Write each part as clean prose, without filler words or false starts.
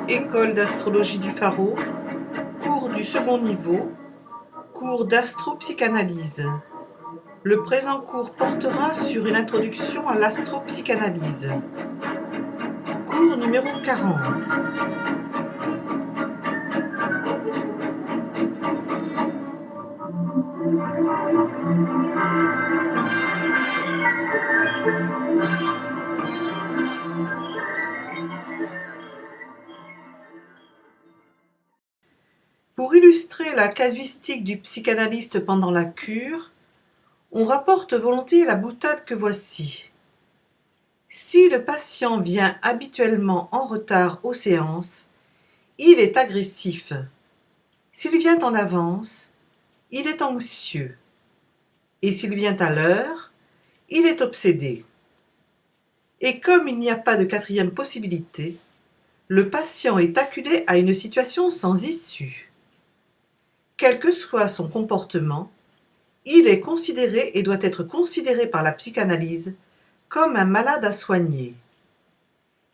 École d'astrologie du Pharaon, cours du second niveau, cours d'astropsychanalyse. Le présent cours portera sur une introduction à l'astropsychanalyse. Cours numéro 40. Pour illustrer la casuistique du psychanalyste pendant la cure, on rapporte volontiers la boutade que voici. Si le patient vient habituellement en retard aux séances, il est agressif. S'il vient en avance, il est anxieux. Et s'il vient à l'heure, il est obsédé. Et comme il n'y a pas de quatrième possibilité, le patient est acculé à une situation sans issue. Quel que soit son comportement, il est considéré et doit être considéré par la psychanalyse comme un malade à soigner.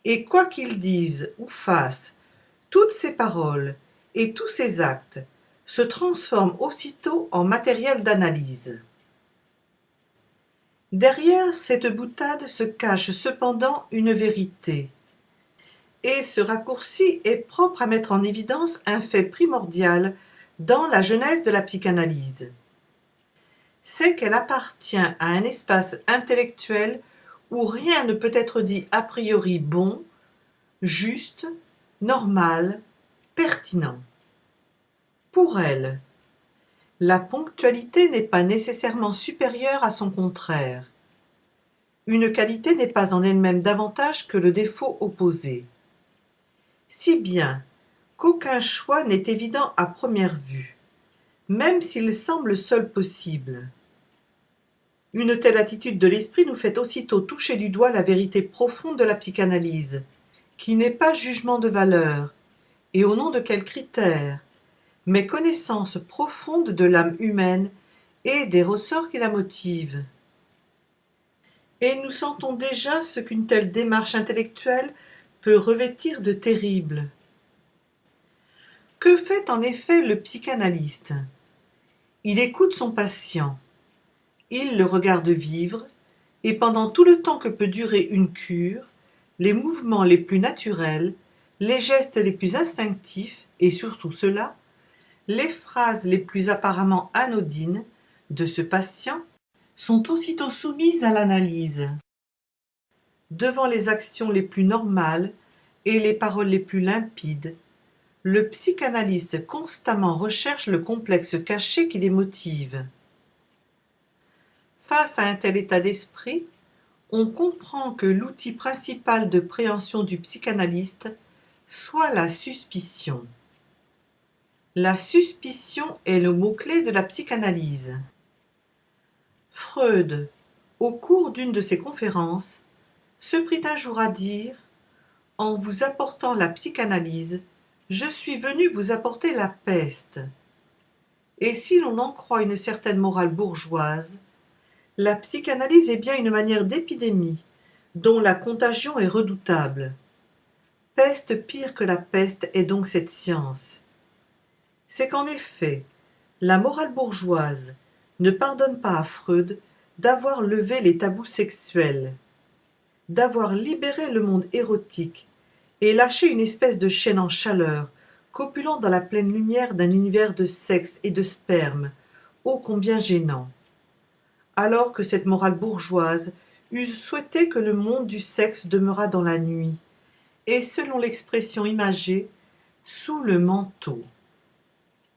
Et quoi qu'il dise ou fasse, toutes ses paroles et tous ses actes se transforment aussitôt en matériel d'analyse. Derrière cette boutade se cache cependant une vérité, et ce raccourci est propre à mettre en évidence un fait primordial dans la genèse de la psychanalyse. C'est qu'elle appartient à un espace intellectuel où rien ne peut être dit a priori bon, juste, normal, pertinent. Pour elle, la ponctualité n'est pas nécessairement supérieure à son contraire. Une qualité n'est pas en elle-même davantage que le défaut opposé. Si bien qu'aucun choix n'est évident à première vue, même s'il semble seul possible. Une telle attitude de l'esprit nous fait aussitôt toucher du doigt la vérité profonde de la psychanalyse, qui n'est pas jugement de valeur, et au nom de quels critères, mais connaissance profonde de l'âme humaine et des ressorts qui la motivent. Et nous sentons déjà ce qu'une telle démarche intellectuelle peut revêtir de terrible. Que fait en effet le psychanalyste? Il écoute son patient, il le regarde vivre, et pendant tout le temps que peut durer une cure, les mouvements les plus naturels, les gestes les plus instinctifs, et surtout ceux-là, les phrases les plus apparemment anodines de ce patient sont aussitôt soumises à l'analyse. Devant les actions les plus normales et les paroles les plus limpides, le psychanalyste constamment recherche le complexe caché qui les motive. Face à un tel état d'esprit, on comprend que l'outil principal de préhension du psychanalyste soit la suspicion. La suspicion est le mot-clé de la psychanalyse. Freud, au cours d'une de ses conférences, se prit un jour à dire « En vous apportant la psychanalyse, je suis venu vous apporter la peste. » Et si l'on en croit une certaine morale bourgeoise, la psychanalyse est bien une manière d'épidémie dont la contagion est redoutable. Peste pire que la peste est donc cette science. C'est qu'en effet, la morale bourgeoise ne pardonne pas à Freud d'avoir levé les tabous sexuels, d'avoir libéré le monde érotique et lâché une espèce de chaîne en chaleur, copulant dans la pleine lumière d'un univers de sexe et de sperme, ô combien gênant. Alors que cette morale bourgeoise eût souhaité que le monde du sexe demeurât dans la nuit, et selon l'expression imagée, sous le manteau,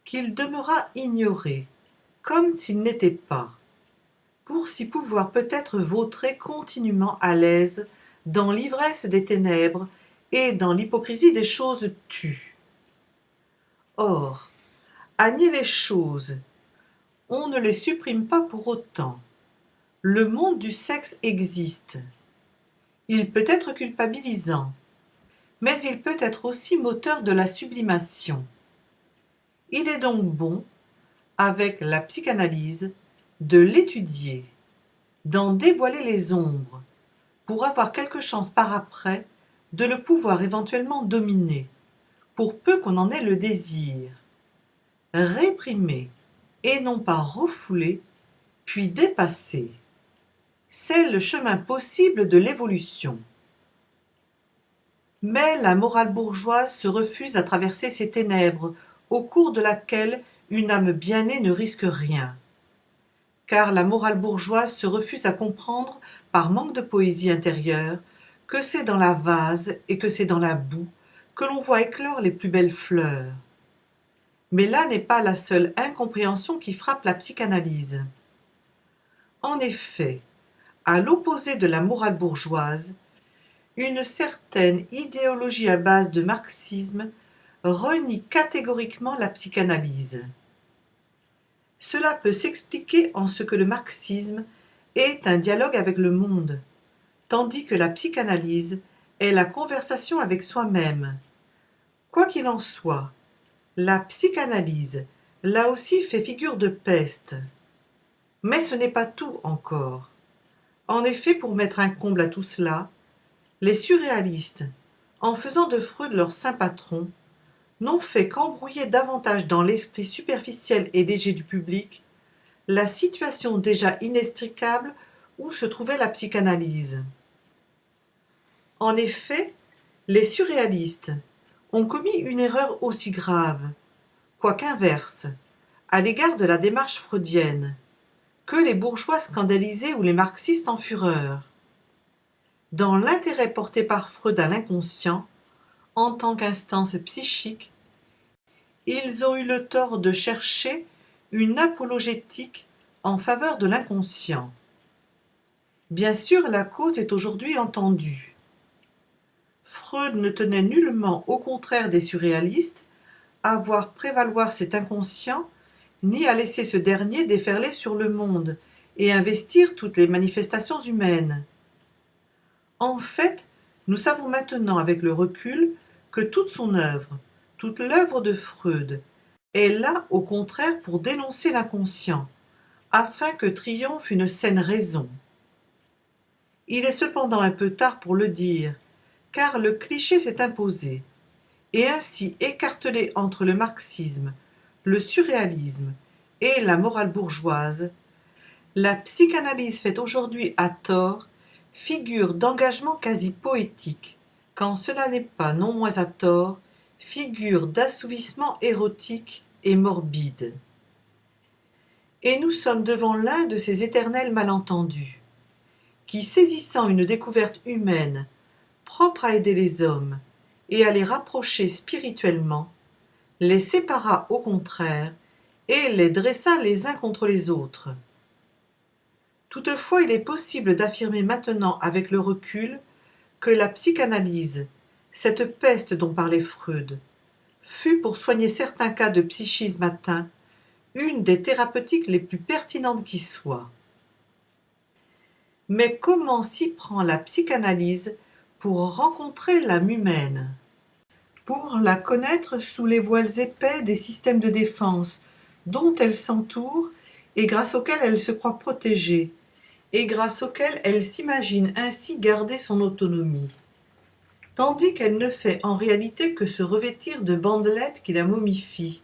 qu'il demeurât ignoré, comme s'il n'était pas, pour s'y pouvoir peut-être vautrer continuellement à l'aise dans l'ivresse des ténèbres et dans l'hypocrisie des choses tues. Or, à nier les choses, on ne les supprime pas pour autant. Le monde du sexe existe. Il peut être culpabilisant, mais il peut être aussi moteur de la sublimation. Il est donc bon, avec la psychanalyse, de l'étudier, d'en dévoiler les ombres, pour avoir quelque chance par après de le pouvoir éventuellement dominer, pour peu qu'on en ait le désir. Réprimer, et non pas refouler, puis dépasser. C'est le chemin possible de l'évolution. Mais la morale bourgeoise se refuse à traverser ces ténèbres, au cours de laquelle une âme bien née ne risque rien. Car la morale bourgeoise se refuse à comprendre, par manque de poésie intérieure, que c'est dans la vase et que c'est dans la boue que l'on voit éclore les plus belles fleurs. Mais là n'est pas la seule incompréhension qui frappe la psychanalyse. En effet, à l'opposé de la morale bourgeoise, une certaine idéologie à base de marxisme renie catégoriquement la psychanalyse. Cela peut s'expliquer en ce que le marxisme est un dialogue avec le monde, tandis que la psychanalyse est la conversation avec soi-même. Quoi qu'il en soit, la psychanalyse, là aussi, fait figure de peste. Mais ce n'est pas tout encore. En effet, pour mettre un comble à tout cela, les surréalistes, en faisant de Freud leur saint patron, n'ont fait qu'embrouiller davantage dans l'esprit superficiel et léger du public la situation déjà inextricable où se trouvait la psychanalyse. En effet, les surréalistes ont commis une erreur aussi grave, quoiqu'inverse, à l'égard de la démarche freudienne, que les bourgeois scandalisés ou les marxistes en fureur. Dans l'intérêt porté par Freud à l'inconscient, en tant qu'instance psychique, ils ont eu le tort de chercher une apologétique en faveur de l'inconscient. Bien sûr, la cause est aujourd'hui entendue. Freud ne tenait nullement, au contraire des surréalistes, à voir prévaloir cet inconscient, ni à laisser ce dernier déferler sur le monde et investir toutes les manifestations humaines. En fait, nous savons maintenant avec le recul que toute son œuvre, toute l'œuvre de Freud, est là au contraire pour dénoncer l'inconscient, afin que triomphe une saine raison. Il est cependant un peu tard pour le dire, car le cliché s'est imposé, et ainsi écartelé entre le marxisme, le surréalisme et la morale bourgeoise, la psychanalyse fait aujourd'hui à tort figure d'engagement quasi poétique, quand cela n'est pas non moins à tort figure d'assouvissement érotique et morbide. Et nous sommes devant l'un de ces éternels malentendus, qui, saisissant une découverte humaine, propre à aider les hommes et à les rapprocher spirituellement, les sépara au contraire et les dressa les uns contre les autres. Toutefois, il est possible d'affirmer maintenant avec le recul que la psychanalyse, cette peste dont parlait Freud, fut pour soigner certains cas de psychisme atteint une des thérapeutiques les plus pertinentes qui soient. Mais comment s'y prend la psychanalyse pour rencontrer l'âme humaine, pour la connaître sous les voiles épais des systèmes de défense dont elle s'entoure et grâce auxquels elle se croit protégée, et grâce auxquels elle s'imagine ainsi garder son autonomie, tandis qu'elle ne fait en réalité que se revêtir de bandelettes qui la momifient.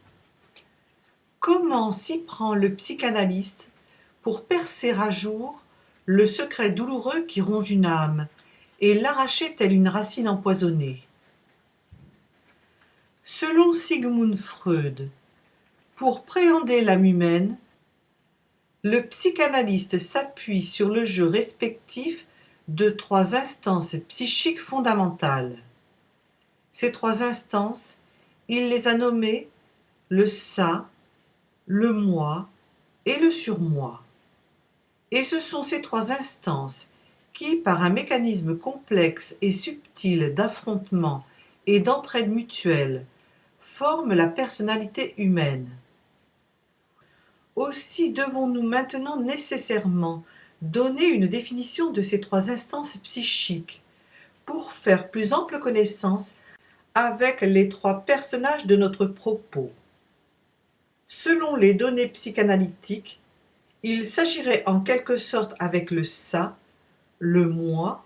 Comment s'y prend le psychanalyste pour percer à jour le secret douloureux qui ronge une âme et l'arracher telle une racine empoisonnée? Selon Sigmund Freud, pour préhender l'âme humaine, le psychanalyste s'appuie sur le jeu respectif de trois instances psychiques fondamentales. Ces trois instances, il les a nommées le ça, le moi et le surmoi. Et ce sont ces trois instances qui, par un mécanisme complexe et subtil d'affrontement et d'entraide mutuelle, forment la personnalité humaine. Aussi devons-nous maintenant nécessairement donner une définition de ces trois instances psychiques pour faire plus ample connaissance avec les trois personnages de notre propos. Selon les données psychanalytiques, il s'agirait en quelque sorte avec le ça, le moi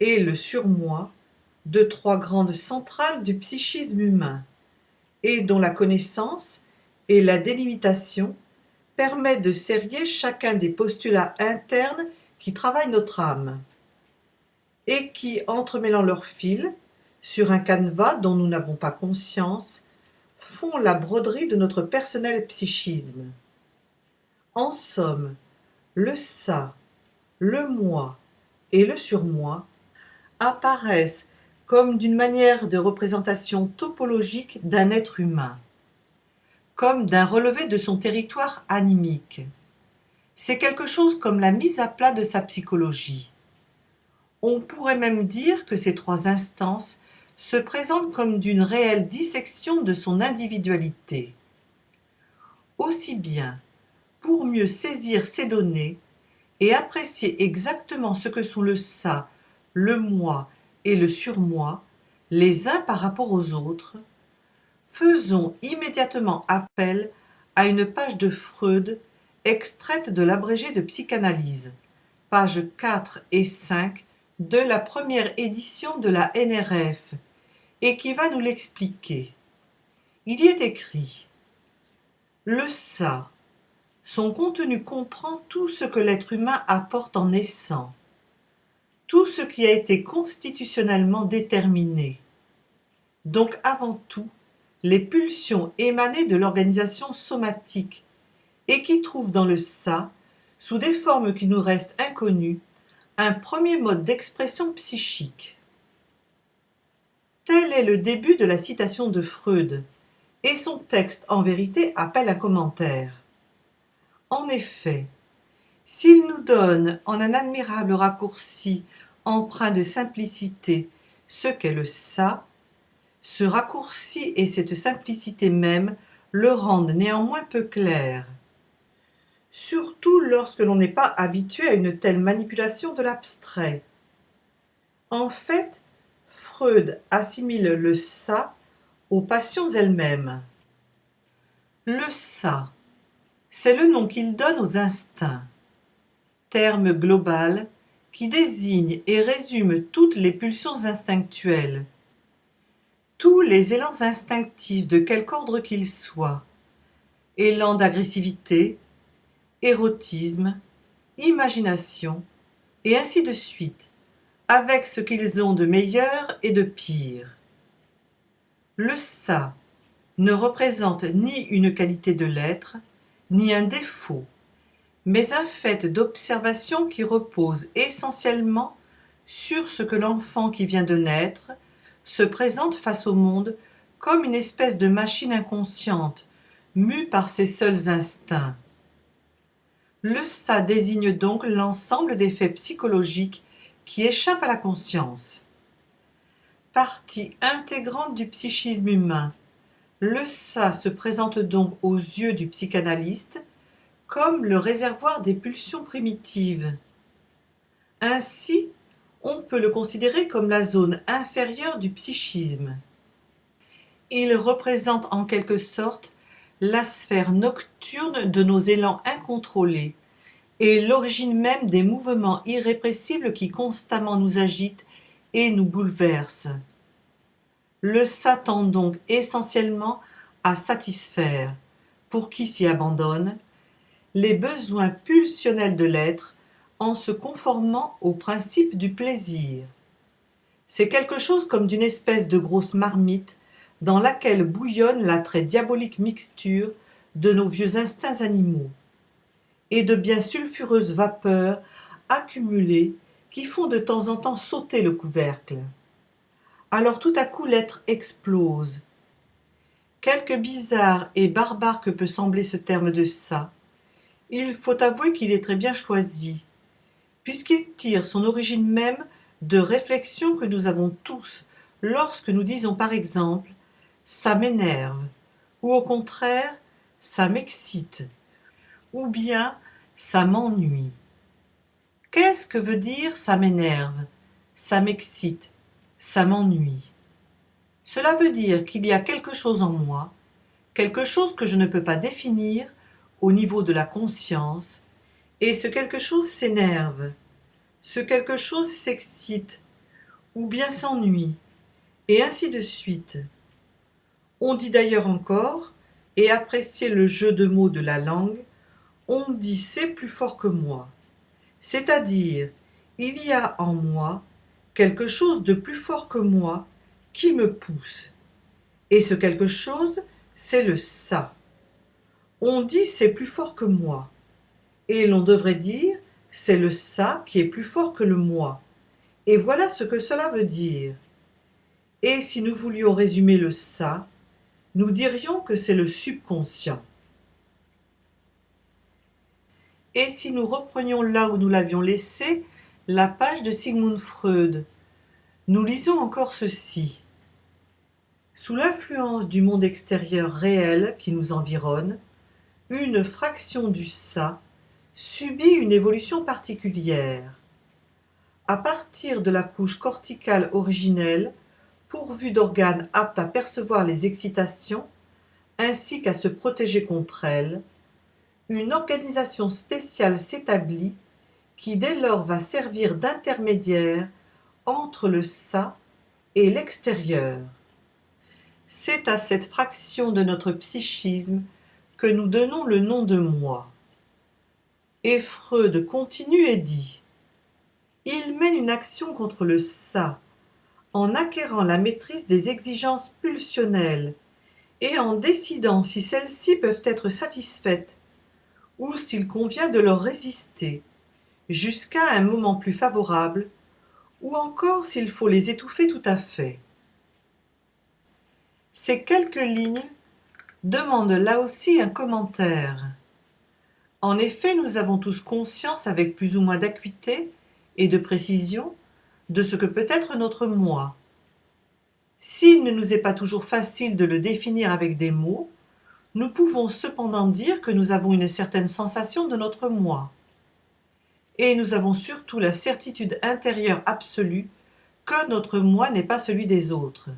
et le surmoi de trois grandes centrales du psychisme humain et dont la connaissance et la délimitation permettent de serrer chacun des postulats internes qui travaillent notre âme et qui, entremêlant leurs fils, sur un canevas dont nous n'avons pas conscience, font la broderie de notre personnel psychisme. En somme, le ça, le moi et le surmoi apparaissent comme d'une manière de représentation topologique d'un être humain, comme d'un relevé de son territoire animique. C'est quelque chose comme la mise à plat de sa psychologie. On pourrait même dire que ces trois instances se présentent comme d'une réelle dissection de son individualité. Aussi bien, pour mieux saisir ces données et apprécier exactement ce que sont le ça, le moi et le surmoi, les uns par rapport aux autres, faisons immédiatement appel à une page de Freud extraite de l'abrégé de psychanalyse, pages 4 et 5 de la première édition de la NRF, et qui va nous l'expliquer. Il y est écrit « Le ça, son contenu comprend tout ce que l'être humain apporte en naissant, tout ce qui a été constitutionnellement déterminé. Donc avant tout, les pulsions émanées de l'organisation somatique et qui trouvent dans le ça, sous des formes qui nous restent inconnues, un premier mode d'expression psychique. » Tel est le début de la citation de Freud, et son texte en vérité appelle un commentaire. En effet, s'il nous donne en un admirable raccourci empreint de simplicité ce qu'est le ça, ce raccourci et cette simplicité même le rendent néanmoins peu clair, surtout lorsque l'on n'est pas habitué à une telle manipulation de l'abstrait. En fait, Freud assimile le ça aux passions elles-mêmes. Le ça, c'est le nom qu'il donne aux instincts, terme global qui désigne et résume toutes les pulsions instinctuelles, tous les élans instinctifs de quelque ordre qu'ils soient, élans d'agressivité, érotisme, imagination, et ainsi de suite, avec ce qu'ils ont de meilleur et de pire. Le ça ne représente ni une qualité de l'être, ni un défaut, mais un fait d'observation qui repose essentiellement sur ce que l'enfant qui vient de naître se présente face au monde comme une espèce de machine inconsciente, mue par ses seuls instincts. Le ça désigne donc l'ensemble des faits psychologiques qui échappent à la conscience. Partie intégrante du psychisme humain, le ça se présente donc aux yeux du psychanalyste comme le réservoir des pulsions primitives. Ainsi, on peut le considérer comme la zone inférieure du psychisme. Il représente en quelque sorte la sphère nocturne de nos élans incontrôlés et l'origine même des mouvements irrépressibles qui constamment nous agitent et nous bouleversent. Le ça tend donc essentiellement à satisfaire, pour qui s'y abandonne, les besoins pulsionnels de l'être en se conformant au principe du plaisir. C'est quelque chose comme d'une espèce de grosse marmite dans laquelle bouillonne la très diabolique mixture de nos vieux instincts animaux et de bien sulfureuses vapeurs accumulées qui font de temps en temps sauter le couvercle. Alors tout à coup l'être explose. Quelque bizarre et barbare que peut sembler ce terme de ça, il faut avouer qu'il est très bien choisi, puisqu'il tire son origine même de réflexions que nous avons tous lorsque nous disons par exemple « ça m'énerve » ou au contraire « ça m'excite » ou bien ça m'ennuie. Qu'est-ce que veut dire ça m'énerve, ça m'excite, ça m'ennuie? Cela veut dire qu'il y a quelque chose en moi, quelque chose que je ne peux pas définir au niveau de la conscience, et ce quelque chose s'énerve, ce quelque chose s'excite, ou bien s'ennuie, et ainsi de suite. On dit d'ailleurs encore, et apprécier le jeu de mots de la langue, on dit c'est plus fort que moi. C'est-à-dire, il y a en moi quelque chose de plus fort que moi qui me pousse. Et ce quelque chose, c'est le ça. On dit c'est plus fort que moi. Et l'on devrait dire c'est le ça qui est plus fort que le moi. Et voilà ce que cela veut dire. Et si nous voulions résumer le ça, nous dirions que c'est le subconscient. Et si nous reprenions là où nous l'avions laissé, la page de Sigmund Freud, nous lisons encore ceci. Sous l'influence du monde extérieur réel qui nous environne, une fraction du ça subit une évolution particulière. À partir de la couche corticale originelle, pourvue d'organes aptes à percevoir les excitations, ainsi qu'à se protéger contre elles, une organisation spéciale s'établit qui dès lors va servir d'intermédiaire entre le ça et l'extérieur. C'est à cette fraction de notre psychisme que nous donnons le nom de moi. Et Freud continue et dit « Il mène une action contre le ça, en acquérant la maîtrise des exigences pulsionnelles et en décidant si celles-ci peuvent être satisfaites ou s'il convient de leur résister, jusqu'à un moment plus favorable, ou encore s'il faut les étouffer tout à fait. » Ces quelques lignes demandent là aussi un commentaire. En effet, nous avons tous conscience avec plus ou moins d'acuité et de précision de ce que peut être notre moi. S'il ne nous est pas toujours facile de le définir avec des mots, nous pouvons cependant dire que nous avons une certaine sensation de notre moi. Et nous avons surtout la certitude intérieure absolue que notre moi n'est pas celui des autres.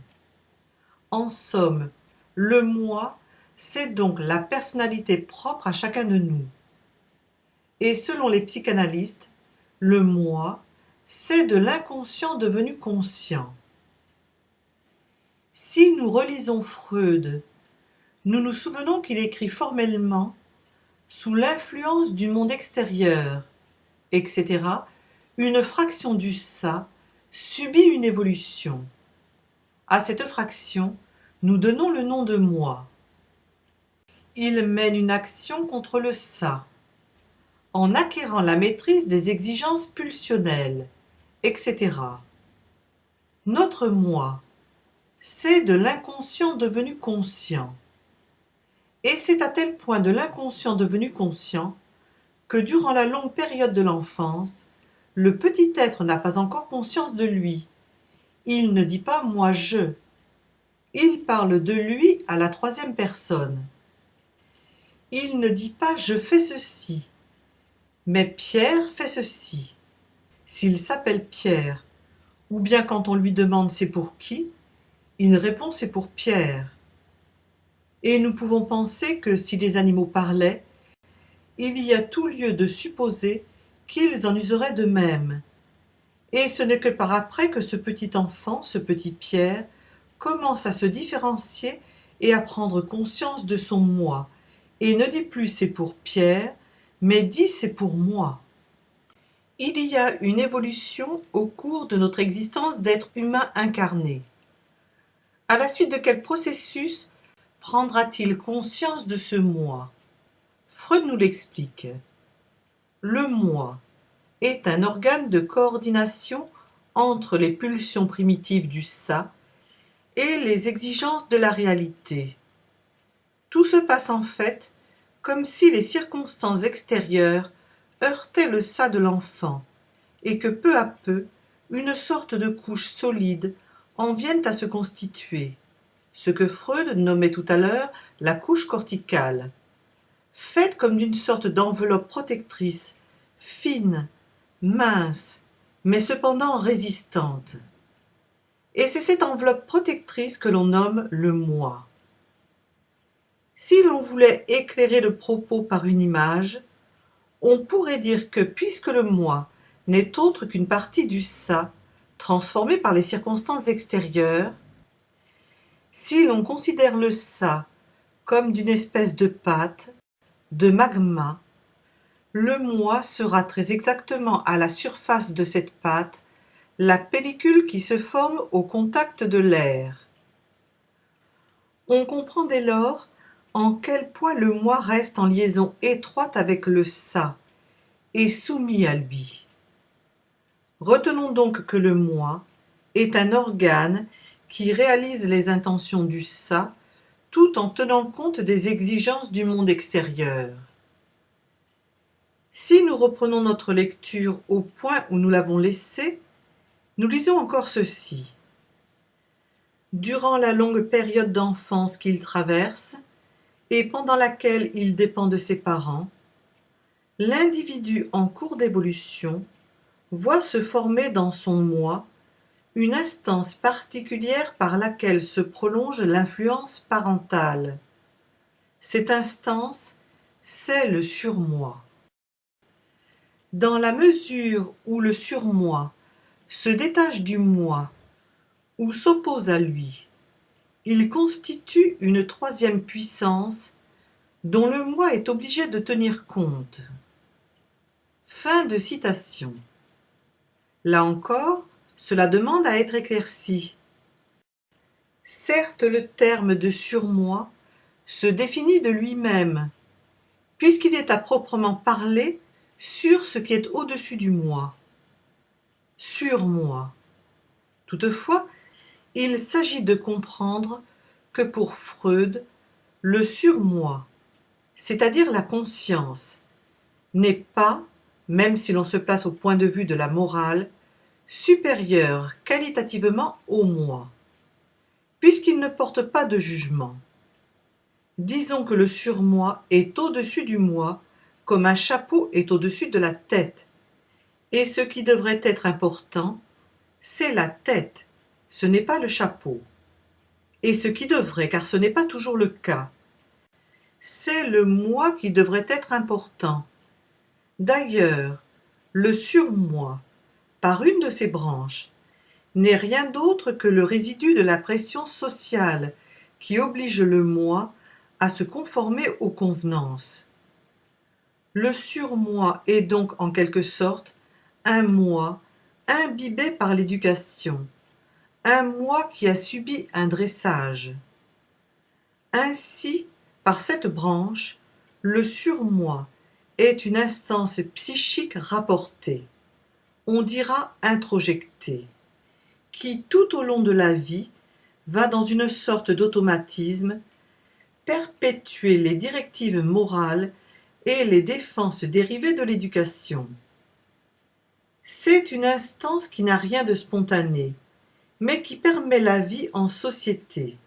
En somme, le moi, c'est donc la personnalité propre à chacun de nous. Et selon les psychanalystes, le moi, c'est de l'inconscient devenu conscient. Si nous relisons Freud, nous nous souvenons qu'il écrit formellement « sous l'influence du monde extérieur », etc., une fraction du ça subit une évolution. À cette fraction, nous donnons le nom de moi. Il mène une action contre le ça, en acquérant la maîtrise des exigences pulsionnelles, etc. Notre moi, c'est de l'inconscient devenu conscient. Et c'est à tel point de l'inconscient devenu conscient que durant la longue période de l'enfance, le petit être n'a pas encore conscience de lui. Il ne dit pas « moi je ». Il parle de lui à la troisième personne. Il ne dit pas « je fais ceci », mais « Pierre fait ceci ». S'il s'appelle Pierre, ou bien quand on lui demande « c'est pour qui ?», il répond « c'est pour Pierre ». Et nous pouvons penser que si les animaux parlaient, il y a tout lieu de supposer qu'ils en useraient de même. Et ce n'est que par après que ce petit enfant, ce petit Pierre, commence à se différencier et à prendre conscience de son moi, et ne dit plus c'est pour Pierre, mais dit c'est pour moi. Il y a une évolution au cours de notre existence d'être humain incarné. À la suite de quel processus prendra-t-il conscience de ce moi? Freud nous l'explique. Le moi est un organe de coordination entre les pulsions primitives du ça et les exigences de la réalité. Tout se passe en fait comme si les circonstances extérieures heurtaient le ça de l'enfant et que peu à peu, une sorte de couche solide en vienne à se constituer, ce que Freud nommait tout à l'heure la couche corticale. faite comme d'une sorte d'enveloppe protectrice, fine, mince, mais cependant résistante. Et c'est cette enveloppe protectrice que l'on nomme le moi. Si l'on voulait éclairer le propos par une image, on pourrait dire que puisque le moi n'est autre qu'une partie du ça, transformée par les circonstances extérieures, si l'on considère le ça comme d'une espèce de pâte, de magma, le moi sera très exactement à la surface de cette pâte la pellicule qui se forme au contact de l'air. On comprend dès lors en quel point le moi reste en liaison étroite avec le ça et soumis à lui. Retenons donc que le moi est un organe qui réalise les intentions du ça tout en tenant compte des exigences du monde extérieur. Si nous reprenons notre lecture au point où nous l'avons laissée, nous lisons encore ceci. Durant la longue période d'enfance qu'il traverse, et pendant laquelle il dépend de ses parents, l'individu en cours d'évolution voit se former dans son moi une instance particulière par laquelle se prolonge l'influence parentale. Cette instance, c'est le surmoi. Dans la mesure où le surmoi se détache du moi ou s'oppose à lui, il constitue une troisième puissance dont le moi est obligé de tenir compte. Fin de citation. Là encore, cela demande à être éclairci. Certes, le terme de surmoi se définit de lui-même, puisqu'il est à proprement parler sur ce qui est au-dessus du moi. Surmoi. Toutefois, il s'agit de comprendre que pour Freud, le surmoi, c'est-à-dire la conscience, n'est pas, même si l'on se place au point de vue de la morale, supérieur qualitativement au moi, puisqu'il ne porte pas de jugement. Disons que le surmoi est au-dessus du moi, comme un chapeau est au-dessus de la tête, et ce qui devrait être important, c'est la tête, ce n'est pas le chapeau. Et ce qui devrait, car ce n'est pas toujours le cas, c'est le moi qui devrait être important. D'ailleurs, le surmoi, par une de ses branches, n'est rien d'autre que le résidu de la pression sociale qui oblige le moi à se conformer aux convenances. Le surmoi est donc en quelque sorte un moi imbibé par l'éducation, un moi qui a subi un dressage. Ainsi, par cette branche, le surmoi est une instance psychique rapportée, on dira introjectée, qui tout au long de la vie va dans une sorte d'automatisme perpétuer les directives morales et les défenses dérivées de l'éducation. C'est une instance qui n'a rien de spontané, mais qui permet la vie en société.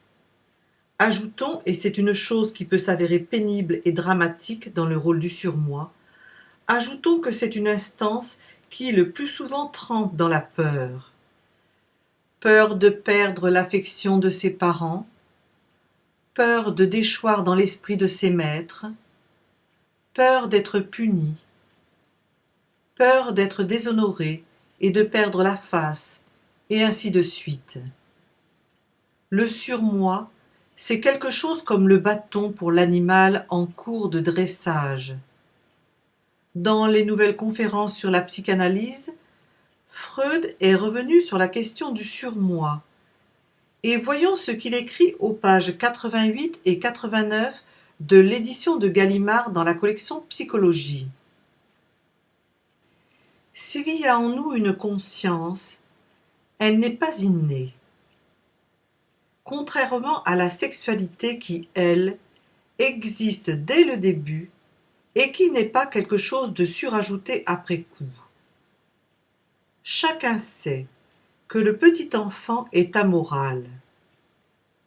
Ajoutons, et c'est une chose qui peut s'avérer pénible et dramatique dans le rôle du surmoi, ajoutons que c'est une instance qui le plus souvent trempe dans la peur. Peur de perdre l'affection de ses parents, peur de déchoir dans l'esprit de ses maîtres, peur d'être puni, peur d'être déshonoré et de perdre la face, et ainsi de suite. Le surmoi, c'est quelque chose comme le bâton pour l'animal en cours de dressage. Dans les nouvelles conférences sur la psychanalyse, Freud est revenu sur la question du surmoi. Et voyons ce qu'il écrit aux pages 88 et 89 de l'édition de Gallimard dans la collection Psychologie. S'il y a en nous une conscience, elle n'est pas innée. Contrairement à la sexualité qui, elle, existe dès le début et qui n'est pas quelque chose de surajouté après coup. Chacun sait que le petit enfant est amoral.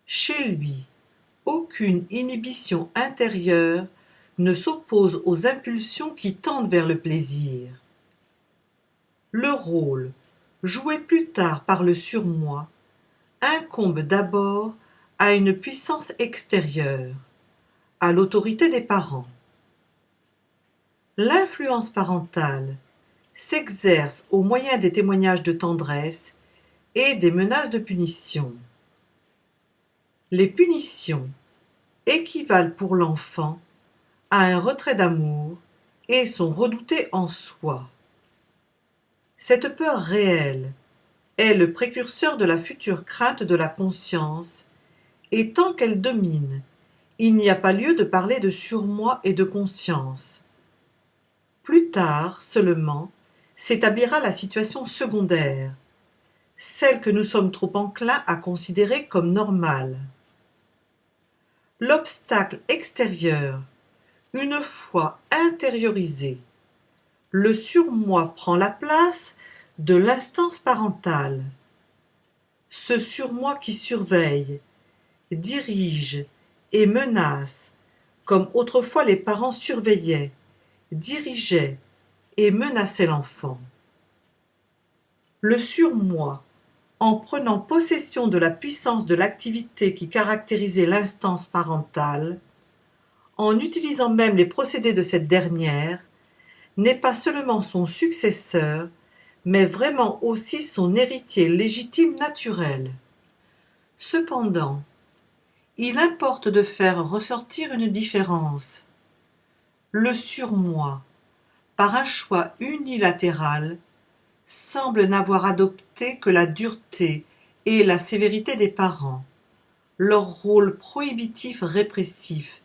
Chez lui, aucune inhibition intérieure ne s'oppose aux impulsions qui tendent vers le plaisir. Le rôle, joué plus tard par le surmoi, incombe d'abord à une puissance extérieure, à l'autorité des parents. L'influence parentale s'exerce au moyen des témoignages de tendresse et des menaces de punition. Les punitions équivalent pour l'enfant à un retrait d'amour et sont redoutées en soi. Cette peur réelle est le précurseur de la future crainte de la conscience, et tant qu'elle domine, il n'y a pas lieu de parler de surmoi et de conscience. Plus tard seulement s'établira la situation secondaire, celle que nous sommes trop enclins à considérer comme normale. L'obstacle extérieur, une fois intériorisé, le surmoi prend la place de l'instance parentale. Ce surmoi qui surveille, dirige et menace, comme autrefois les parents surveillaient, dirigeaient et menaçaient l'enfant. Le surmoi, en prenant possession de la puissance de l'activité qui caractérisait l'instance parentale, en utilisant même les procédés de cette dernière, n'est pas seulement son successeur, mais vraiment aussi son héritier légitime naturel. Cependant, il importe de faire ressortir une différence. Le surmoi, par un choix unilatéral, semble n'avoir adopté que la dureté et la sévérité des parents, leur rôle prohibitif répressif,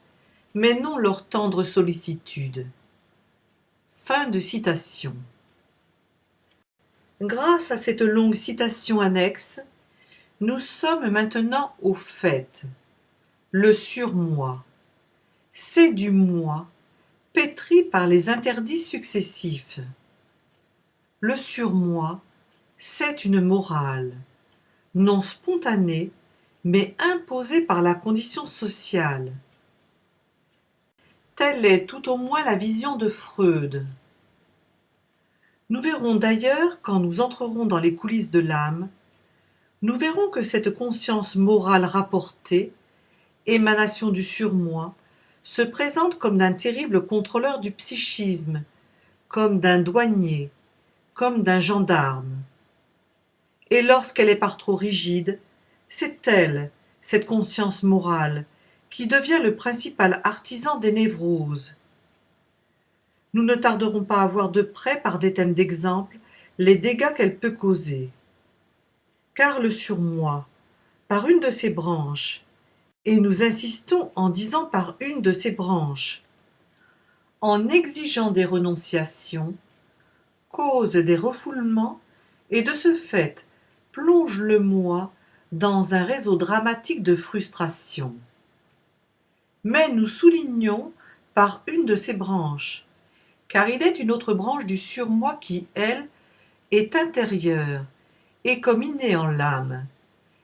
mais non leur tendre sollicitude. Fin de citation. Grâce à cette longue citation annexe, nous sommes maintenant au fait. Le surmoi, c'est du moi, pétri par les interdits successifs. Le surmoi, c'est une morale, non spontanée, mais imposée par la condition sociale. Telle est tout au moins la vision de Freud. Nous verrons d'ailleurs, quand nous entrerons dans les coulisses de l'âme, nous verrons que cette conscience morale rapportée, émanation du surmoi, se présente comme d'un terrible contrôleur du psychisme, comme d'un douanier, comme d'un gendarme. Et lorsqu'elle est par trop rigide, c'est elle, cette conscience morale, qui devient le principal artisan des névroses. Nous ne tarderons pas à voir de près, par des thèmes d'exemple, les dégâts qu'elle peut causer. Car le surmoi, par une de ses branches, et nous insistons en disant par une de ses branches, en exigeant des renonciations, cause des refoulements et de ce fait plonge le moi dans un réseau dramatique de frustration. Mais nous soulignons par une de ses branches, car il est une autre branche du surmoi qui, elle, est intérieure et comme innée en l'âme,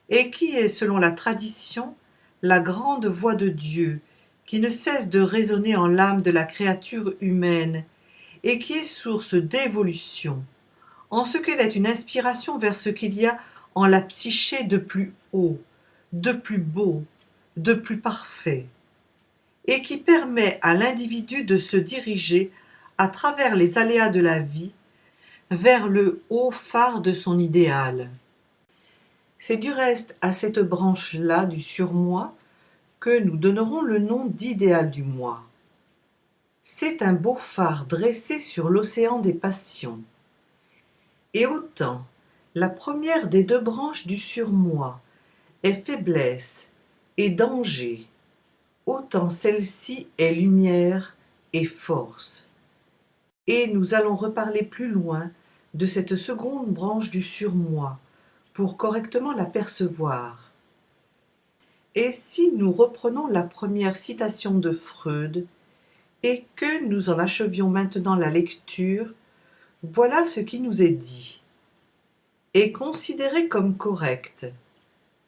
et qui est, selon la tradition, la grande voix de Dieu, qui ne cesse de résonner en l'âme de la créature humaine, et qui est source d'évolution, en ce qu'elle est une inspiration vers ce qu'il y a en la psyché de plus haut, de plus beau, de plus parfait, et qui permet à l'individu de se diriger à travers les aléas de la vie vers le haut phare de son idéal. C'est du reste à cette branche-là du surmoi que nous donnerons le nom d'idéal du moi. C'est un beau phare dressé sur l'océan des passions. Et autant la première des deux branches du surmoi est faiblesse et danger, autant celle-ci est lumière et force. Et nous allons reparler plus loin de cette seconde branche du surmoi pour correctement la percevoir. Et si nous reprenons la première citation de Freud et que nous en achevions maintenant la lecture, voilà ce qui nous est dit. Est considéré comme correct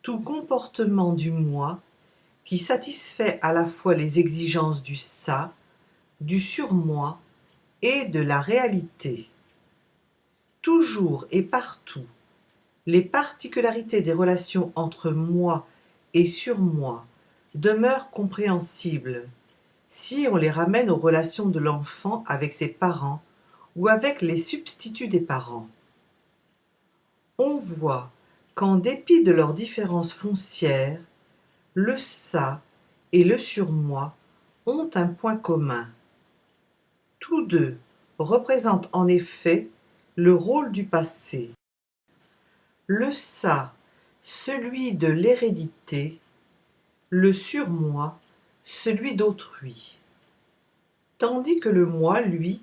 tout comportement du moi qui satisfait à la fois les exigences du ça, du surmoi et de la réalité. Toujours et partout, les particularités des relations entre moi et surmoi demeurent compréhensibles si on les ramène aux relations de l'enfant avec ses parents ou avec les substituts des parents. On voit qu'en dépit de leurs différences foncières, le ça et le surmoi ont un point commun. Tous deux représentent en effet le rôle du passé. Le ça, celui de l'hérédité, le surmoi, celui d'autrui. Tandis que le moi, lui,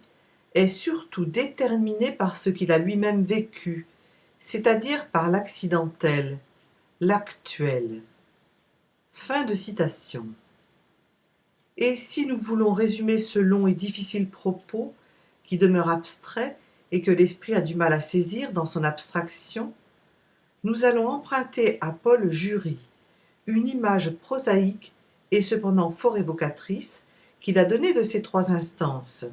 est surtout déterminé par ce qu'il a lui-même vécu, c'est-à-dire par l'accidentel, l'actuel. Fin de citation. Et si nous voulons résumer ce long et difficile propos, qui demeure abstrait et que l'esprit a du mal à saisir dans son abstraction, nous allons emprunter à Paul Jury une image prosaïque et cependant fort évocatrice qu'il a donnée de ces trois instances.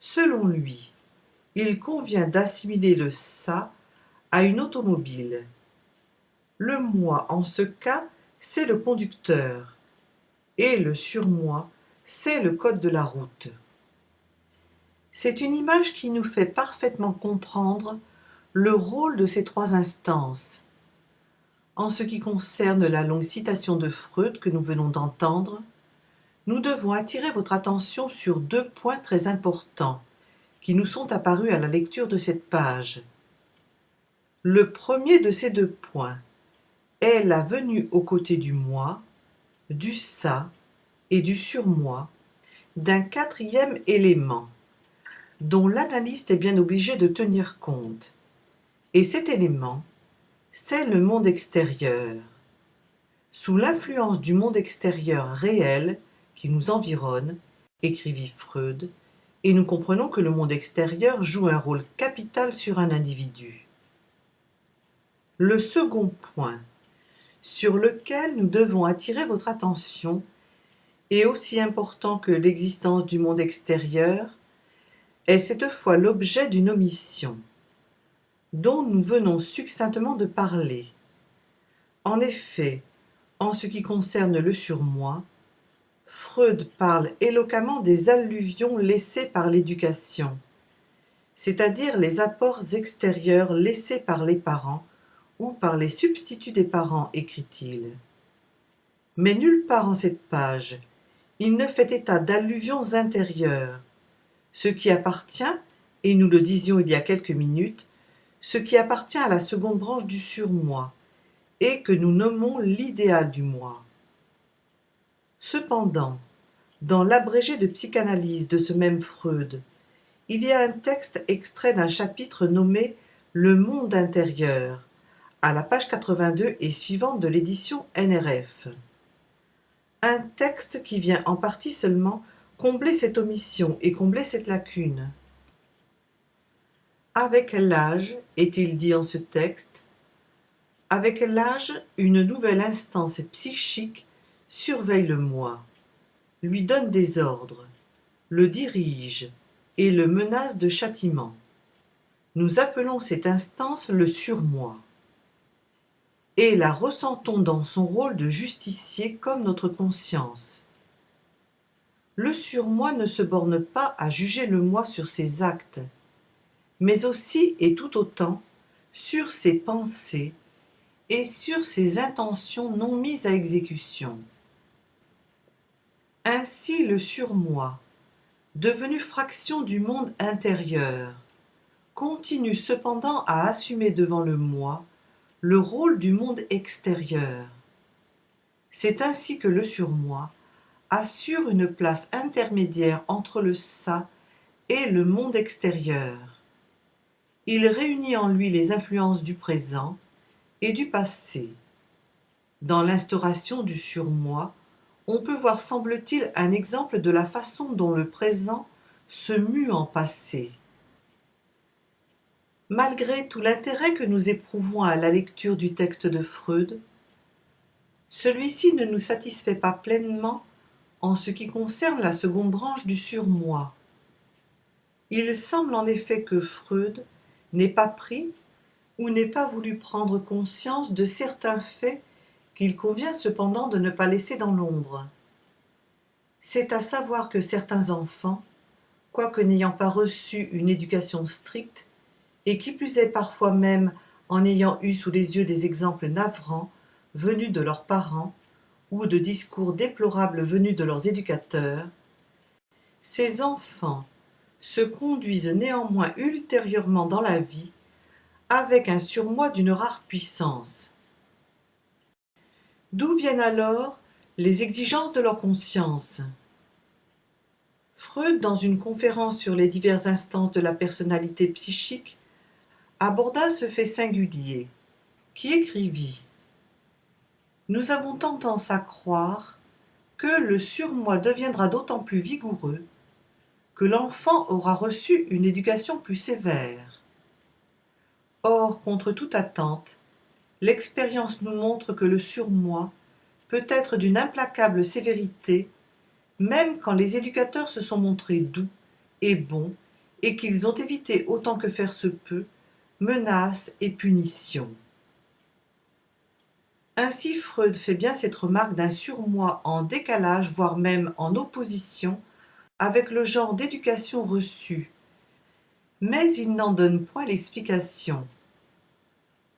Selon lui, il convient d'assimiler le ça à une automobile. Le moi, en ce cas, c'est le conducteur, et le surmoi, c'est le code de la route. C'est une image qui nous fait parfaitement comprendre le rôle de ces trois instances. En ce qui concerne la longue citation de Freud que nous venons d'entendre, nous devons attirer votre attention sur deux points très importants qui nous sont apparus à la lecture de cette page. Le premier de ces deux points est la venue aux côtés du moi, du ça et du surmoi d'un quatrième élément dont l'analyste est bien obligé de tenir compte. Et cet élément, c'est le monde extérieur. Sous l'influence du monde extérieur réel qui nous environne, écrivit Freud, et nous comprenons que le monde extérieur joue un rôle capital sur un individu. Le second point, sur lequel nous devons attirer votre attention, est aussi important que l'existence du monde extérieur, est cette fois l'objet d'une omission, dont nous venons succinctement de parler. En effet, en ce qui concerne le surmoi, Freud parle éloquemment des alluvions laissées par l'éducation, c'est-à-dire les apports extérieurs laissés par les parents ou par les substituts des parents, écrit-il. Mais nulle part en cette page, il ne fait état d'alluvions intérieures, ce qui appartient, et nous le disions il y a quelques minutes, ce qui appartient à la seconde branche du surmoi, et que nous nommons l'idéal du moi. Cependant, dans l'abrégé de psychanalyse de ce même Freud, il y a un texte extrait d'un chapitre nommé « Le monde intérieur », à la page 82 et suivante de l'édition NRF. Un texte qui vient en partie seulement combler cette omission et combler cette lacune. Avec l'âge, est-il dit en ce texte, avec l'âge, une nouvelle instance psychique surveille le moi, lui donne des ordres, le dirige et le menace de châtiment. Nous appelons cette instance le surmoi et la ressentons dans son rôle de justicier comme notre conscience. Le surmoi ne se borne pas à juger le moi sur ses actes, mais aussi et tout autant sur ses pensées et sur ses intentions non mises à exécution. Ainsi le surmoi, devenu fraction du monde intérieur, continue cependant à assumer devant le moi le rôle du monde extérieur. C'est ainsi que le surmoi assure une place intermédiaire entre le ça et le monde extérieur. Il réunit en lui les influences du présent et du passé. Dans l'instauration du surmoi, on peut voir, semble-t-il, un exemple de la façon dont le présent se mue en passé. Malgré tout l'intérêt que nous éprouvons à la lecture du texte de Freud, celui-ci ne nous satisfait pas pleinement en ce qui concerne la seconde branche du surmoi. Il semble en effet que Freud n'ait pas pris ou n'ait pas voulu prendre conscience de certains faits qu'il convient cependant de ne pas laisser dans l'ombre. C'est à savoir que certains enfants, quoique n'ayant pas reçu une éducation stricte, et qui plus est parfois même en ayant eu sous les yeux des exemples navrants venus de leurs parents ou de discours déplorables venus de leurs éducateurs, ces enfants se conduisent néanmoins ultérieurement dans la vie avec un surmoi d'une rare puissance. D'où viennent alors les exigences de leur conscience? Freud, dans une conférence sur les diverses instances de la personnalité psychique, aborda ce fait singulier, qui écrivit : « Nous avons tendance à croire que le surmoi deviendra d'autant plus vigoureux que l'enfant aura reçu une éducation plus sévère. Or, contre toute attente, l'expérience nous montre que le surmoi peut être d'une implacable sévérité, même quand les éducateurs se sont montrés doux et bons et qu'ils ont évité autant que faire se peut menaces et punitions. » Ainsi Freud fait bien cette remarque d'un surmoi en décalage, voire même en opposition avec le genre d'éducation reçue, mais il n'en donne point l'explication.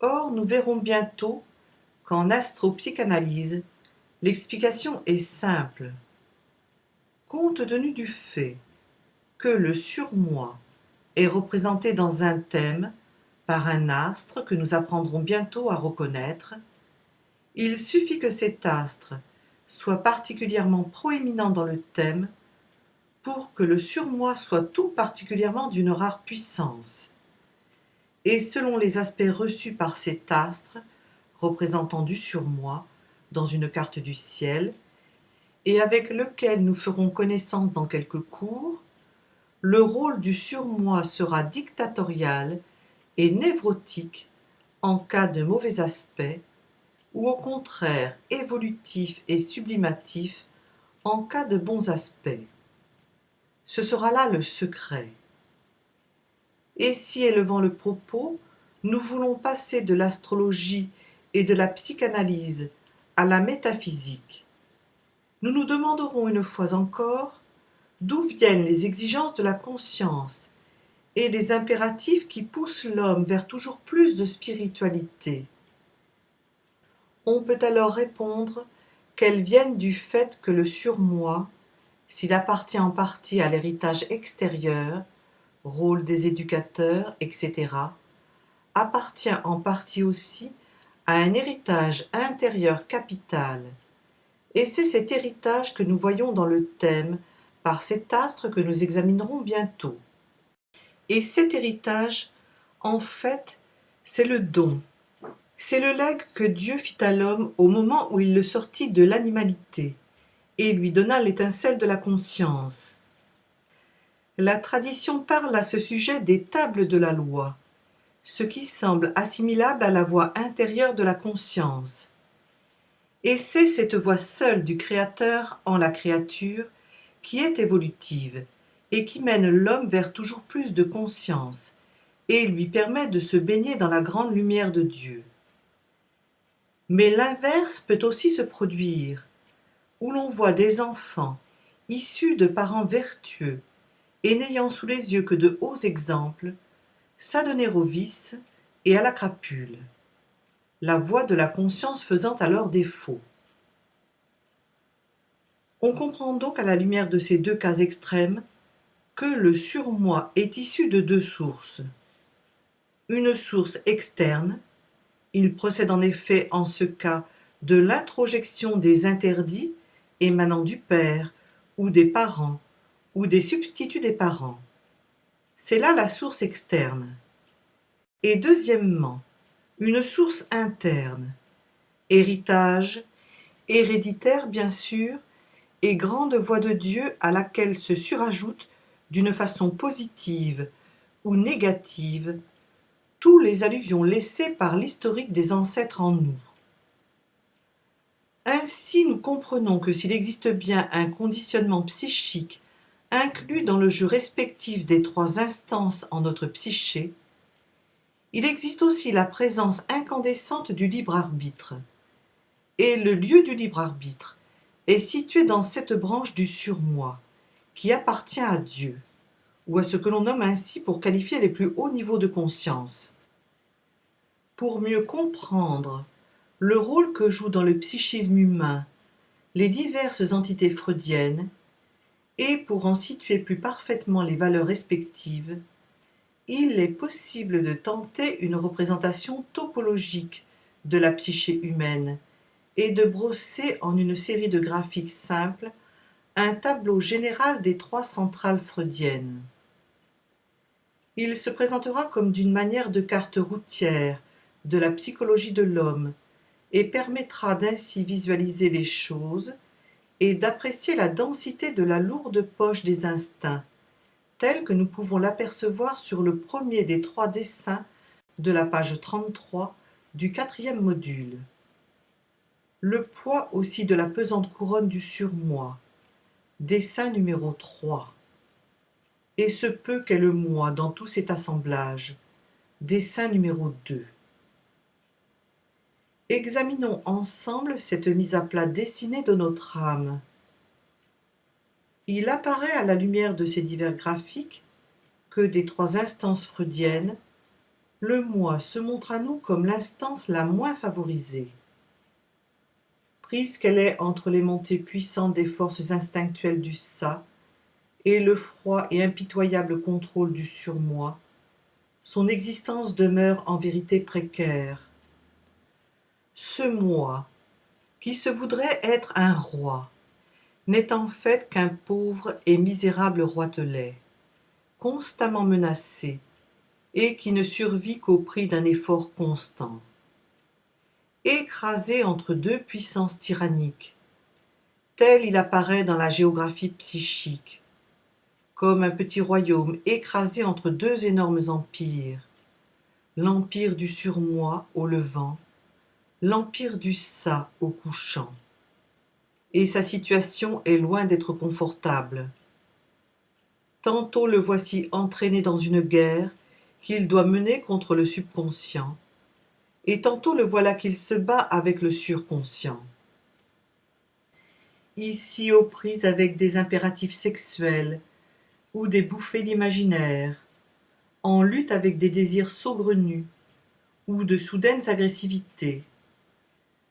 Or, nous verrons bientôt qu'en astropsychanalyse, l'explication est simple. Compte tenu du fait que le surmoi est représenté dans un thème par un astre que nous apprendrons bientôt à reconnaître, il suffit que cet astre soit particulièrement proéminent dans le thème pour que le surmoi soit tout particulièrement d'une rare puissance. Et selon les aspects reçus par cet astre, représentant du surmoi, dans une carte du ciel, et avec lequel nous ferons connaissance dans quelques cours, le rôle du surmoi sera dictatorial et névrotique en cas de mauvais aspect, ou au contraire évolutif et sublimatif en cas de bons aspects. Ce sera là le secret. Et si, élevant le propos, nous voulons passer de l'astrologie et de la psychanalyse à la métaphysique, nous nous demanderons une fois encore d'où viennent les exigences de la conscience et les impératifs qui poussent l'homme vers toujours plus de spiritualité. On peut alors répondre qu'elles viennent du fait que le surmoi, s'il appartient en partie à l'héritage extérieur, rôle des éducateurs, etc., appartient en partie aussi à un héritage intérieur capital. Et c'est cet héritage que nous voyons dans le thème par cet astre que nous examinerons bientôt. Et cet héritage, en fait, c'est le don. C'est le legs que Dieu fit à l'homme au moment où il le sortit de l'animalité et lui donna l'étincelle de la conscience. La tradition parle à ce sujet des tables de la loi, ce qui semble assimilable à la voix intérieure de la conscience. Et c'est cette voix seule du Créateur en la créature qui est évolutive et qui mène l'homme vers toujours plus de conscience et lui permet de se baigner dans la grande lumière de Dieu. Mais l'inverse peut aussi se produire, où l'on voit des enfants issus de parents vertueux et n'ayant sous les yeux que de hauts exemples, s'adonner au vice et à la crapule, la voix de la conscience faisant alors défaut. On comprend donc à la lumière de ces deux cas extrêmes que le surmoi est issu de deux sources. Une source externe, il procède en effet en ce cas de l'introjection des interdits émanant du père ou des parents ou des substituts des parents. C'est là la source externe. Et deuxièmement, une source interne, héritage, héréditaire bien sûr, et grande voix de Dieu à laquelle se surajoute d'une façon positive ou négative tous les alluvions laissés par l'historique des ancêtres en nous. Ainsi, nous comprenons que s'il existe bien un conditionnement psychique inclus dans le jeu respectif des trois instances en notre psyché, il existe aussi la présence incandescente du libre arbitre. Et le lieu du libre arbitre est situé dans cette branche du surmoi, qui appartient à Dieu, ou à ce que l'on nomme ainsi pour qualifier les plus hauts niveaux de conscience. Pour mieux comprendre le rôle que jouent dans le psychisme humain les diverses entités freudiennes, et pour en situer plus parfaitement les valeurs respectives, il est possible de tenter une représentation topologique de la psyché humaine et de brosser en une série de graphiques simples un tableau général des trois centrales freudiennes. Il se présentera comme d'une manière de carte routière de la psychologie de l'homme et permettra d'ainsi visualiser les choses et d'apprécier la densité de la lourde poche des instincts, telle que nous pouvons l'apercevoir sur le premier des trois dessins de la page 33 du 4e module. Le poids aussi de la pesante couronne du surmoi, dessin numéro 3. Et ce peu qu'est le moi dans tout cet assemblage, dessin numéro 2. Examinons ensemble cette mise à plat dessinée de notre âme. Il apparaît à la lumière de ces divers graphiques que des trois instances freudiennes, le moi se montre à nous comme l'instance la moins favorisée. Prise qu'elle est entre les montées puissantes des forces instinctuelles du ça et le froid et impitoyable contrôle du surmoi, son existence demeure en vérité précaire. Ce moi, qui se voudrait être un roi, n'est en fait qu'un pauvre et misérable roitelet, constamment menacé, et qui ne survit qu'au prix d'un effort constant. Écrasé entre deux puissances tyranniques, tel il apparaît dans la géographie psychique, comme un petit royaume écrasé entre deux énormes empires, l'empire du surmoi au levant, l'empire du ça au couchant. Et sa situation est loin d'être confortable. Tantôt le voici entraîné dans une guerre qu'il doit mener contre le subconscient, et tantôt le voilà qu'il se bat avec le surconscient. Ici aux prises avec des impératifs sexuels ou des bouffées d'imaginaire, en lutte avec des désirs saugrenus ou de soudaines agressivités.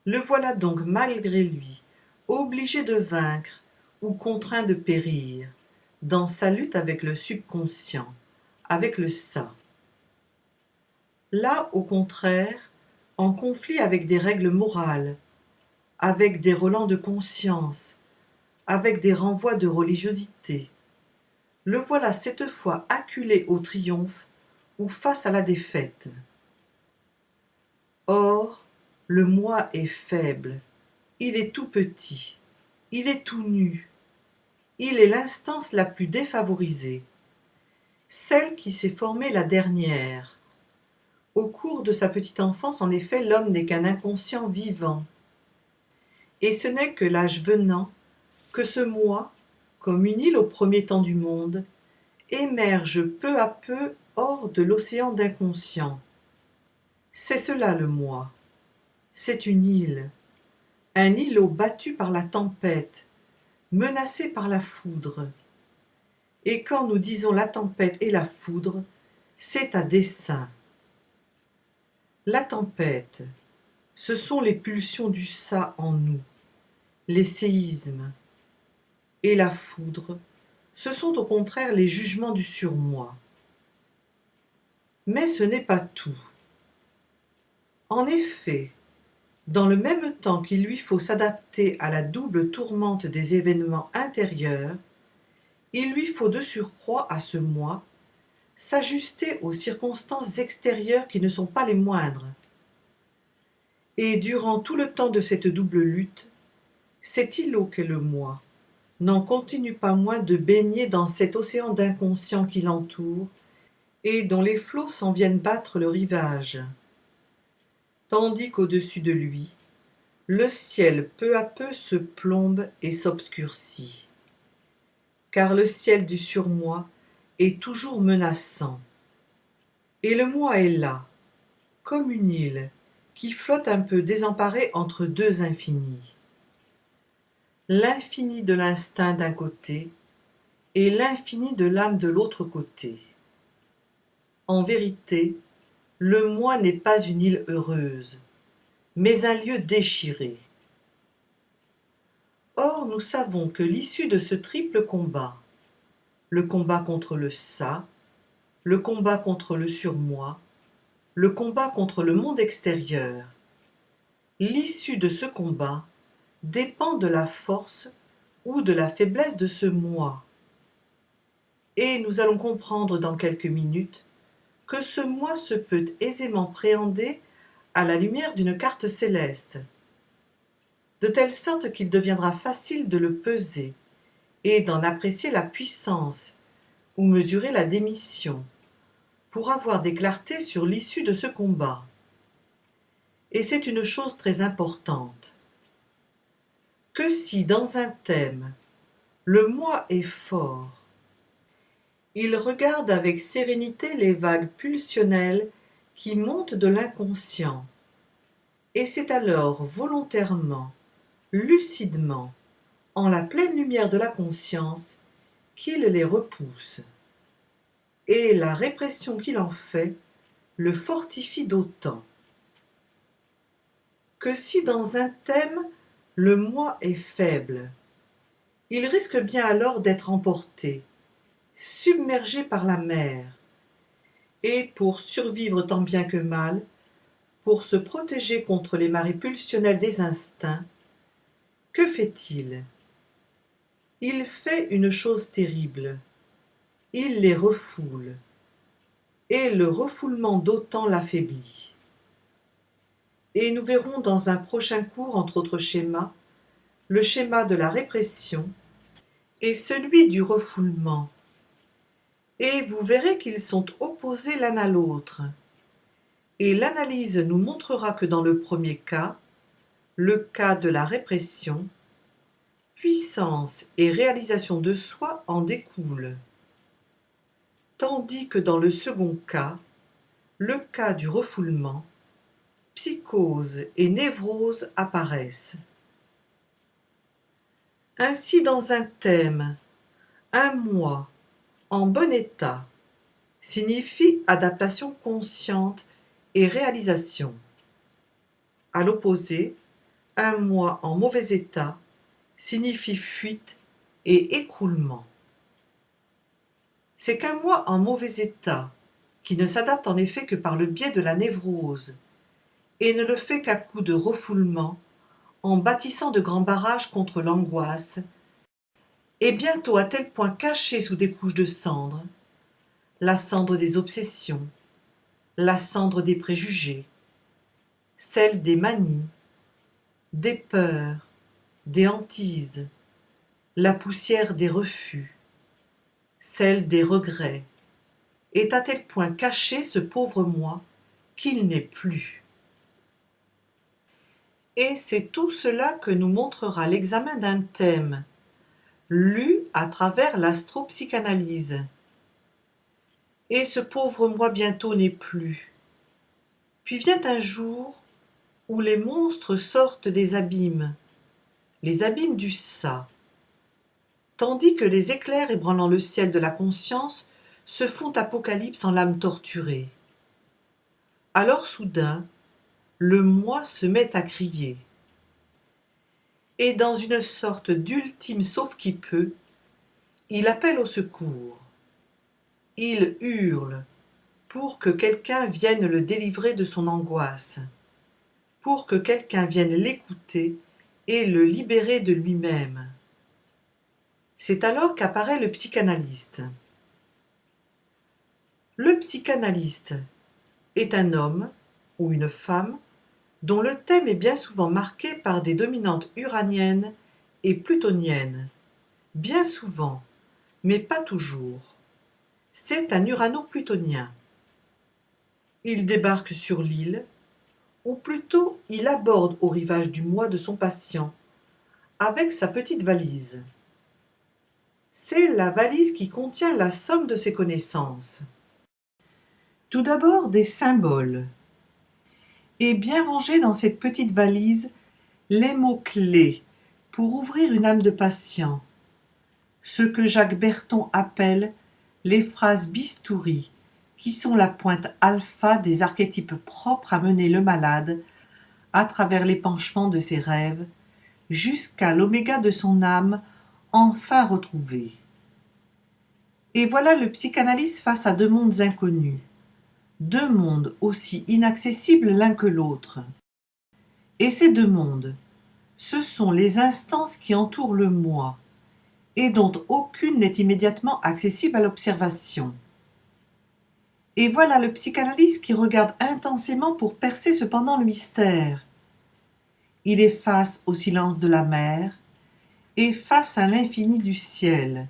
Le voilà donc malgré lui, obligé de vaincre ou contraint de périr, dans sa lutte avec le subconscient, avec le ça. Là, au contraire, en conflit avec des règles morales, avec des relents de conscience, avec des renvois de religiosité. Le voilà cette fois acculé au triomphe ou face à la défaite. Or, le moi est faible, il est tout petit, il est tout nu, il est l'instance la plus défavorisée, celle qui s'est formée la dernière. Au cours de sa petite enfance, en effet, l'homme n'est qu'un inconscient vivant. Et ce n'est que l'âge venant que ce moi, comme une île au premier temps du monde, émerge peu à peu hors de l'océan d'inconscient. C'est cela le moi. C'est une île, un îlot battu par la tempête, menacé par la foudre. Et quand nous disons la tempête et la foudre, c'est à dessein. La tempête, ce sont les pulsions du ça en nous, les séismes. Et la foudre, ce sont au contraire les jugements du surmoi. Mais ce n'est pas tout. En effet, dans le même temps qu'il lui faut s'adapter à la double tourmente des événements intérieurs, il lui faut de surcroît à ce moi s'ajuster aux circonstances extérieures qui ne sont pas les moindres. Et durant tout le temps de cette double lutte, cet îlot qu'est le moi n'en continue pas moins de baigner dans cet océan d'inconscient qui l'entoure et dont les flots s'en viennent battre le rivage. Tandis qu'au-dessus de lui, Le ciel peu à peu se plombe et s'obscurcit, car le ciel du surmoi est toujours menaçant. Et le moi est là, comme une île qui flotte un peu désemparée entre deux infinis. L'infini de l'instinct d'un côté et l'infini de l'âme de l'autre côté. En vérité, le moi n'est pas une île heureuse, mais un lieu déchiré. Or, nous savons que l'issue de ce triple combat, le combat contre le ça, le combat contre le surmoi, le combat contre le monde extérieur, l'issue de ce combat dépend de la force ou de la faiblesse de ce moi. Et nous allons comprendre dans quelques minutes que ce moi se peut aisément préhender à la lumière d'une carte céleste, de telle sorte qu'il deviendra facile de le peser et d'en apprécier la puissance ou mesurer la démission, pour avoir des clartés sur l'issue de ce combat. Et c'est une chose très importante, que si dans un thème, le moi est fort, il regarde avec sérénité les vagues pulsionnelles qui montent de l'inconscient, et c'est alors volontairement, lucidement, en la pleine lumière de la conscience, qu'il les repousse. Et la répression qu'il en fait le fortifie d'autant. Que si dans un thème, le moi est faible, il risque bien alors d'être emporté, submergé par la mer, et pour survivre tant bien que mal, pour se protéger contre les marées pulsionnelles des instincts, que fait-il? Il fait une chose terrible, il les refoule, et le refoulement d'autant l'affaiblit. Et nous verrons dans un prochain cours, entre autres schémas, le schéma de la répression et celui du refoulement. Et vous verrez qu'ils sont opposés l'un à l'autre. Et l'analyse nous montrera que dans le premier cas, le cas de la répression, puissance et réalisation de soi en découlent. Tandis que dans le second cas, le cas du refoulement, psychose et névrose apparaissent. Ainsi dans un thème, un moi en bon état signifie adaptation consciente et réalisation. À l'opposé, un moi en mauvais état signifie fuite et écroulement. C'est qu'un moi en mauvais état, qui ne s'adapte en effet que par le biais de la névrose, et ne le fait qu'à coup de refoulement, en bâtissant de grands barrages contre l'angoisse, est bientôt à tel point caché sous des couches de cendres, la cendre des obsessions, la cendre des préjugés, celle des manies, des peurs, des hantises, la poussière des refus, celle des regrets, est à tel point caché ce pauvre moi qu'il n'est plus. Et c'est tout cela que nous montrera l'examen d'un thème, lu à travers l'astropsychanalyse. Et ce pauvre moi bientôt n'est plus. Puis vient un jour où les monstres sortent des abîmes, les abîmes du ça, tandis que les éclairs ébranlant le ciel de la conscience se font apocalypse en l'âme torturée. Alors soudain, le moi se met à crier. Et dans une sorte d'ultime sauve-qui-peut, il appelle au secours. Il hurle pour que quelqu'un vienne le délivrer de son angoisse, pour que quelqu'un vienne l'écouter et le libérer de lui-même. C'est alors qu'apparaît le psychanalyste. Le psychanalyste est un homme ou une femme dont le thème est bien souvent marqué par des dominantes uraniennes et plutoniennes. Bien souvent, mais pas toujours. C'est un urano-plutonien. Il débarque sur l'île, ou plutôt il aborde au rivage du moi de son patient, avec sa petite valise. C'est la valise qui contient la somme de ses connaissances. Tout d'abord des symboles. Et bien rangés dans cette petite valise, les mots-clés pour ouvrir une âme de patient. Ce que Jacques Berton appelle les phrases bistouri, qui sont la pointe alpha des archétypes propres à mener le malade à travers l'épanchement de ses rêves, jusqu'à l'oméga de son âme enfin retrouvée. Et voilà le psychanalyste face à deux mondes inconnus, deux mondes aussi inaccessibles l'un que l'autre. Et ces deux mondes, ce sont les instances qui entourent le moi, et dont aucune n'est immédiatement accessible à l'observation. Et voilà le psychanalyste qui regarde intensément pour percer cependant le mystère. Il est face au silence de la mer et face à l'infini du ciel.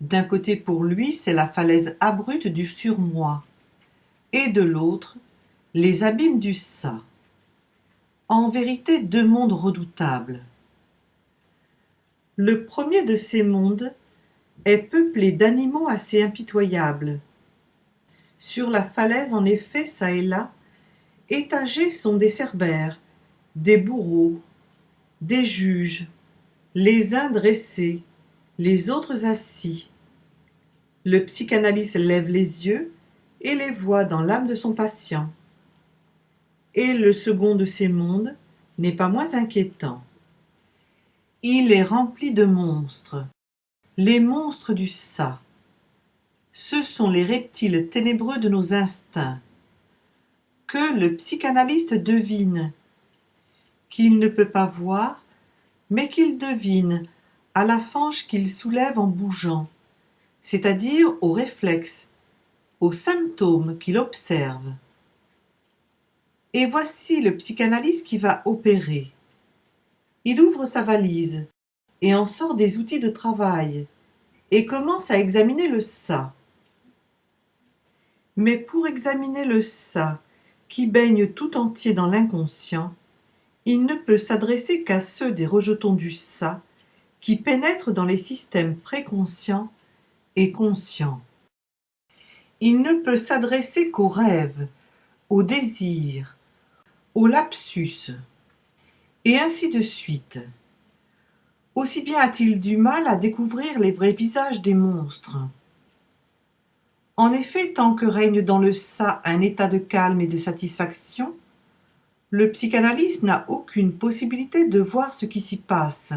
D'un côté pour lui, c'est la falaise abrupte du surmoi, et de l'autre, les abîmes du ça. En vérité, deux mondes redoutables. Le premier de ces mondes est peuplé d'animaux assez impitoyables. Sur la falaise, en effet, çà et là, étagés sont des cerbères, des bourreaux, des juges, les uns dressés, les autres assis. Le psychanalyste lève les yeux et les voit dans l'âme de son patient. Et le second de ces mondes n'est pas moins inquiétant. Il est rempli de monstres, les monstres du ça. Ce sont les reptiles ténébreux de nos instincts, que le psychanalyste devine, qu'il ne peut pas voir, mais qu'il devine à la fange qu'il soulève en bougeant, c'est-à-dire aux réflexes, aux symptômes qu'il observe. Et voici le psychanalyste qui va opérer. Il ouvre sa valise et en sort des outils de travail et commence à examiner le ça. Mais pour examiner le ça, qui baigne tout entier dans l'inconscient, il ne peut s'adresser qu'à ceux des rejetons du ça qui pénètrent dans les systèmes préconscients et conscients. Il ne peut s'adresser qu'aux rêves, aux désirs, aux lapsus, et ainsi de suite. Aussi bien a-t-il du mal à découvrir les vrais visages des monstres. En effet, tant que règne dans le ça un état de calme et de satisfaction, le psychanalyste n'a aucune possibilité de voir ce qui s'y passe.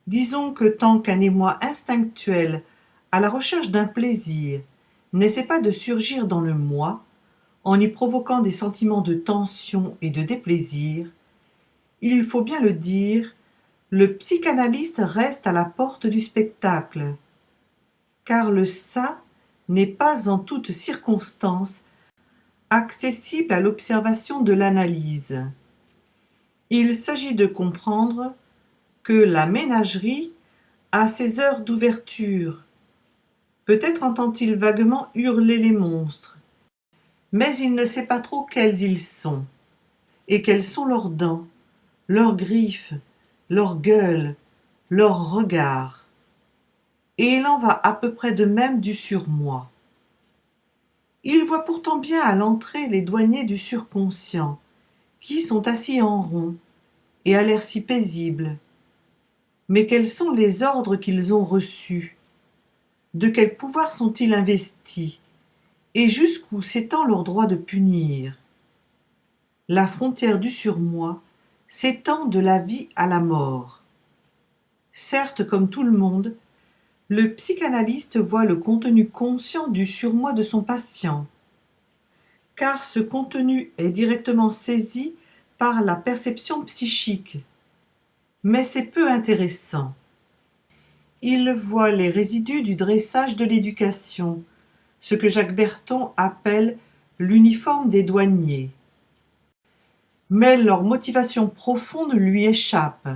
Disons que tant qu'un émoi instinctuel à la recherche d'un plaisir n'essaie pas de surgir dans le moi, en y provoquant des sentiments de tension et de déplaisir, il faut bien le dire, le psychanalyste reste à la porte du spectacle, car le ça n'est pas en toute circonstance accessible à l'observation de l'analyse. Il s'agit de comprendre que la ménagerie a ses heures d'ouverture. Peut-être entend-il vaguement hurler les monstres, mais il ne sait pas trop quels ils sont, et quelles sont leurs dents, leurs griffes, leurs gueules, leurs regards. Et il en va à peu près de même du surmoi. Il voit pourtant bien à l'entrée les douaniers du surconscient, qui sont assis en rond, et à l'air si paisible. Mais quels sont les ordres qu'ils ont reçus? De quel pouvoir sont-ils investis? Et jusqu'où s'étend leur droit de punir? La frontière du surmoi s'étend de la vie à la mort. Certes, comme tout le monde, le psychanalyste voit le contenu conscient du surmoi de son patient, car ce contenu est directement saisi par la perception psychique. Mais c'est peu intéressant. Il voit les résidus du dressage de l'éducation, ce que Jacques Berton appelle l'uniforme des douaniers. Mais leur motivation profonde lui échappe.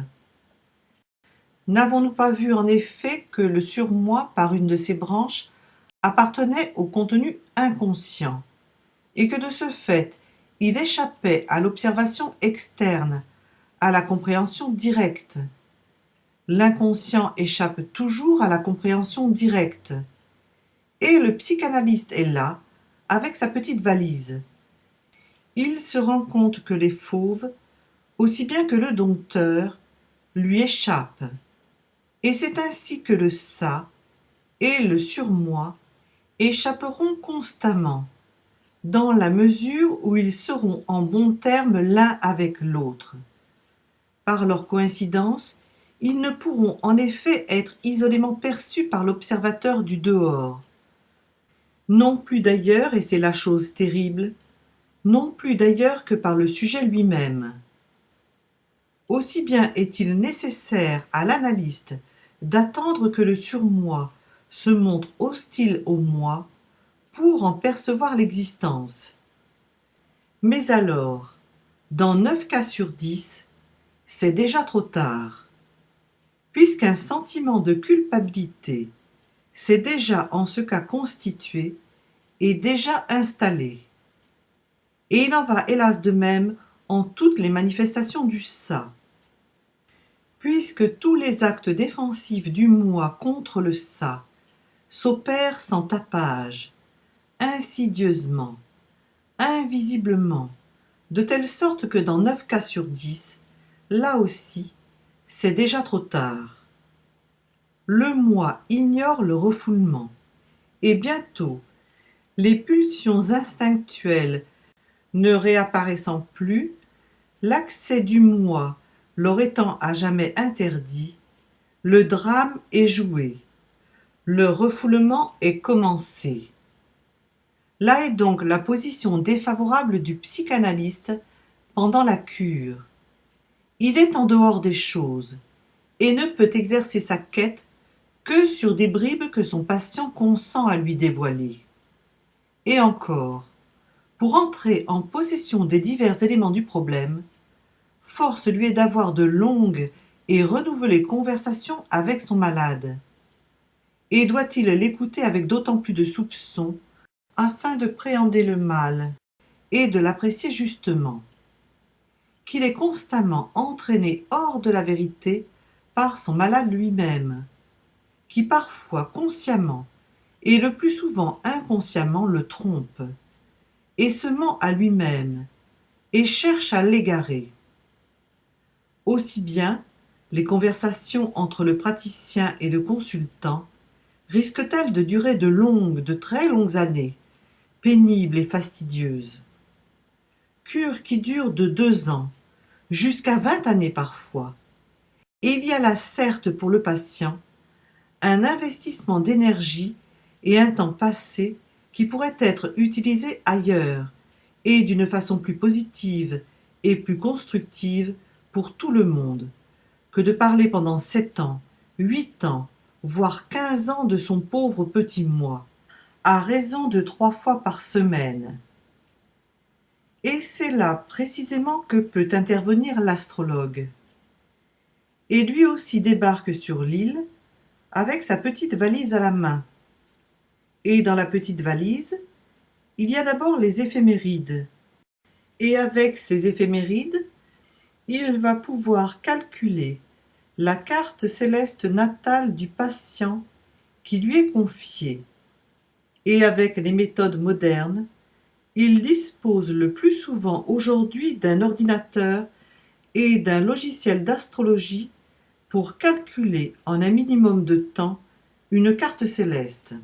N'avons-nous pas vu en effet que le surmoi, par une de ses branches, appartenait au contenu inconscient, et que de ce fait, Il échappait à l'observation externe, à la compréhension directe. L'inconscient échappe toujours à la compréhension directe. Et le psychanalyste est là, avec sa petite valise. Il se rend compte que les fauves, aussi bien que le dompteur, lui échappent. Et c'est ainsi que le ça et le surmoi échapperont constamment, dans la mesure où ils seront en bons termes l'un avec l'autre. Par leur coïncidence, ils ne pourront en effet être isolément perçus par l'observateur du dehors. Non plus d'ailleurs, et c'est la chose terrible, non plus d'ailleurs que par le sujet lui-même. Aussi bien est-il nécessaire à l'analyste d'attendre que le surmoi se montre hostile au moi pour en percevoir l'existence. Mais alors, dans 9 cas sur 10, c'est déjà trop tard, puisqu'un sentiment de culpabilité s'est déjà en ce cas constitué et déjà installé. Et il en va hélas de même en toutes les manifestations du ça. Puisque tous les actes défensifs du moi contre le ça s'opèrent sans tapage, insidieusement, invisiblement, de telle sorte que dans 9 cas sur 10, là aussi, c'est déjà trop tard. Le moi ignore le refoulement, et bientôt, les pulsions instinctuelles ne réapparaissant plus, l'accès du moi leur étant à jamais interdit, le drame est joué, le refoulement est commencé. Là est donc la position défavorable du psychanalyste pendant la cure. Il est en dehors des choses et ne peut exercer sa quête que sur des bribes que son patient consent à lui dévoiler. Et encore, pour entrer en possession des divers éléments du problème, force lui est d'avoir de longues et renouvelées conversations avec son malade. Et doit-il l'écouter avec d'autant plus de soupçon afin de préhender le mal et de l'apprécier justement, qu'il est constamment entraîné hors de la vérité par son malade lui-même, qui parfois consciemment et le plus souvent inconsciemment le trompe, et se ment à lui-même, et cherche à l'égarer. Aussi bien, les conversations entre le praticien et le consultant risquent-elles de durer de très longues années, pénibles et fastidieuses. Cure qui dure de 2 ans, jusqu'à 20 années parfois. Et il y a là certes pour le patient un investissement d'énergie et un temps passé qui pourrait être utilisé ailleurs et d'une façon plus positive et plus constructive pour tout le monde, que de parler pendant 7 ans, 8 ans, voire 15 ans de son pauvre petit moi, à raison de 3 fois par semaine. Et c'est là précisément que peut intervenir l'astrologue. Et lui aussi débarque sur l'île avec sa petite valise à la main. Et dans la petite valise, il y a d'abord les éphémérides. Et avec ces éphémérides, il va pouvoir calculer la carte céleste natale du patient qui lui est confiée. Et avec les méthodes modernes, il dispose le plus souvent aujourd'hui d'un ordinateur et d'un logiciel d'astrologie pour calculer en un minimum de temps une carte céleste.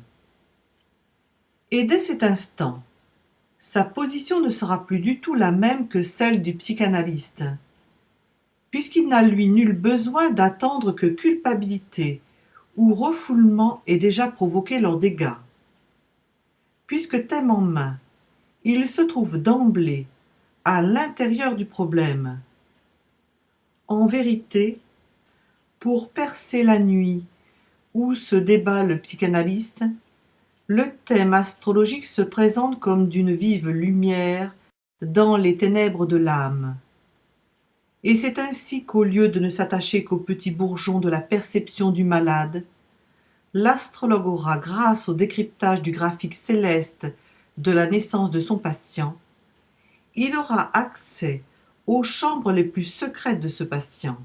Et dès cet instant, sa position ne sera plus du tout la même que celle du psychanalyste, puisqu'il n'a lui nul besoin d'attendre que culpabilité ou refoulement ait déjà provoqué leurs dégâts. Puisque thème en main, il se trouve d'emblée à l'intérieur du problème. En vérité, pour percer la nuit où se débat le psychanalyste, le thème astrologique se présente comme d'une vive lumière dans les ténèbres de l'âme. Et c'est ainsi qu'au lieu de ne s'attacher qu'aux petits bourgeons de la perception du malade, l'astrologue aura, grâce au décryptage du graphique céleste de la naissance de son patient, il aura accès aux chambres les plus secrètes de ce patient,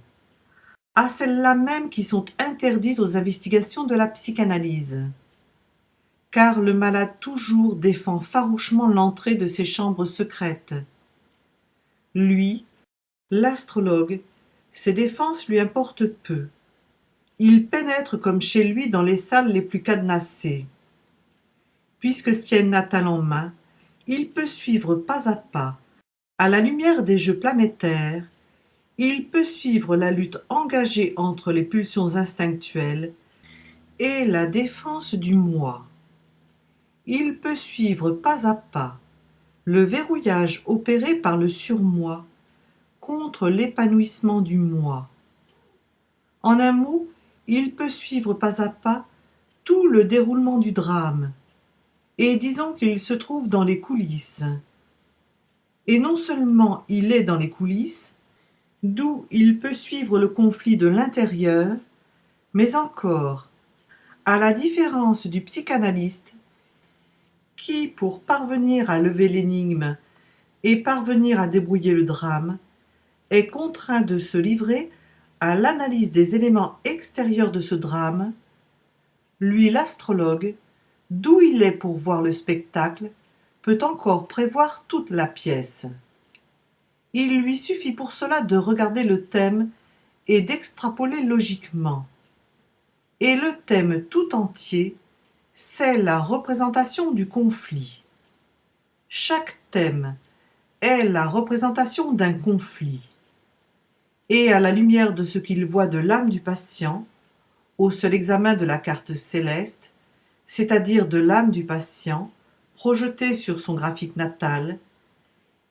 à celles-là même qui sont interdites aux investigations de la psychanalyse. Car le malade toujours défend farouchement l'entrée de ces chambres secrètes. Lui, l'astrologue, ses défenses lui importent peu. Il pénètre comme chez lui dans les salles les plus cadenassées. Puisque ciel natal en main, il peut suivre pas à pas, à la lumière des jeux planétaires, il peut suivre la lutte engagée entre les pulsions instinctuelles et la défense du moi. Il peut suivre pas à pas le verrouillage opéré par le surmoi contre l'épanouissement du moi. En un mot, il peut suivre pas à pas tout le déroulement du drame, et disons qu'il se trouve dans les coulisses. Et non seulement il est dans les coulisses, d'où il peut suivre le conflit de l'intérieur, mais encore, à la différence du psychanalyste, qui, pour parvenir à lever l'énigme et parvenir à débrouiller le drame, est contraint de se livrer à l'analyse des éléments extérieurs de ce drame, lui l'astrologue, d'où il est pour voir le spectacle, peut encore prévoir toute la pièce. Il lui suffit pour cela de regarder le thème et d'extrapoler logiquement. Et le thème tout entier, c'est la représentation du conflit. Chaque thème est la représentation d'un conflit. Et à la lumière de ce qu'il voit de l'âme du patient, au seul examen de la carte céleste, c'est-à-dire de l'âme du patient, projetée sur son graphique natal,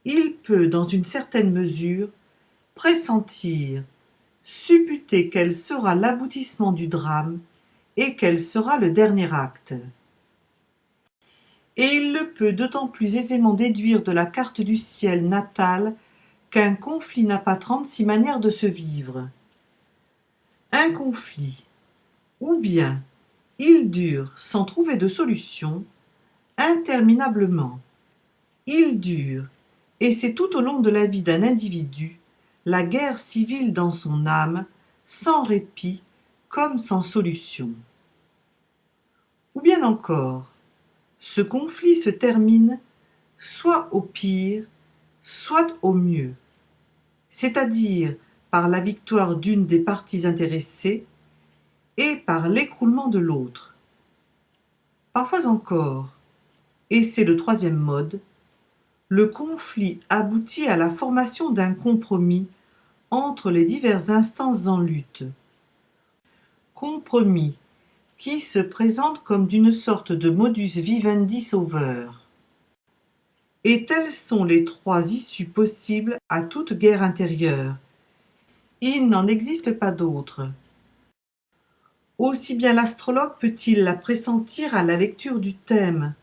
il peut, dans une certaine mesure, pressentir, supputer quel sera l'aboutissement du drame et quel sera le dernier acte. Et il le peut d'autant plus aisément déduire de la carte du ciel natale qu'un conflit n'a pas 36 manières de se vivre. Un conflit, ou bien il dure sans trouver de solution, interminablement. Il dure, et c'est tout au long de la vie d'un individu, la guerre civile dans son âme, sans répit comme sans solution. Ou bien encore, ce conflit se termine soit au pire, soit au mieux, c'est-à-dire par la victoire d'une des parties intéressées et par l'écroulement de l'autre. Parfois encore, et c'est le troisième mode, le conflit aboutit à la formation d'un compromis entre les diverses instances en lutte. Compromis qui se présente comme d'une sorte de modus vivendi sauveur. Et telles sont les trois issues possibles à toute guerre intérieure. Il n'en existe pas d'autre. Aussi bien l'astrologue peut-il la pressentir à la lecture du thème,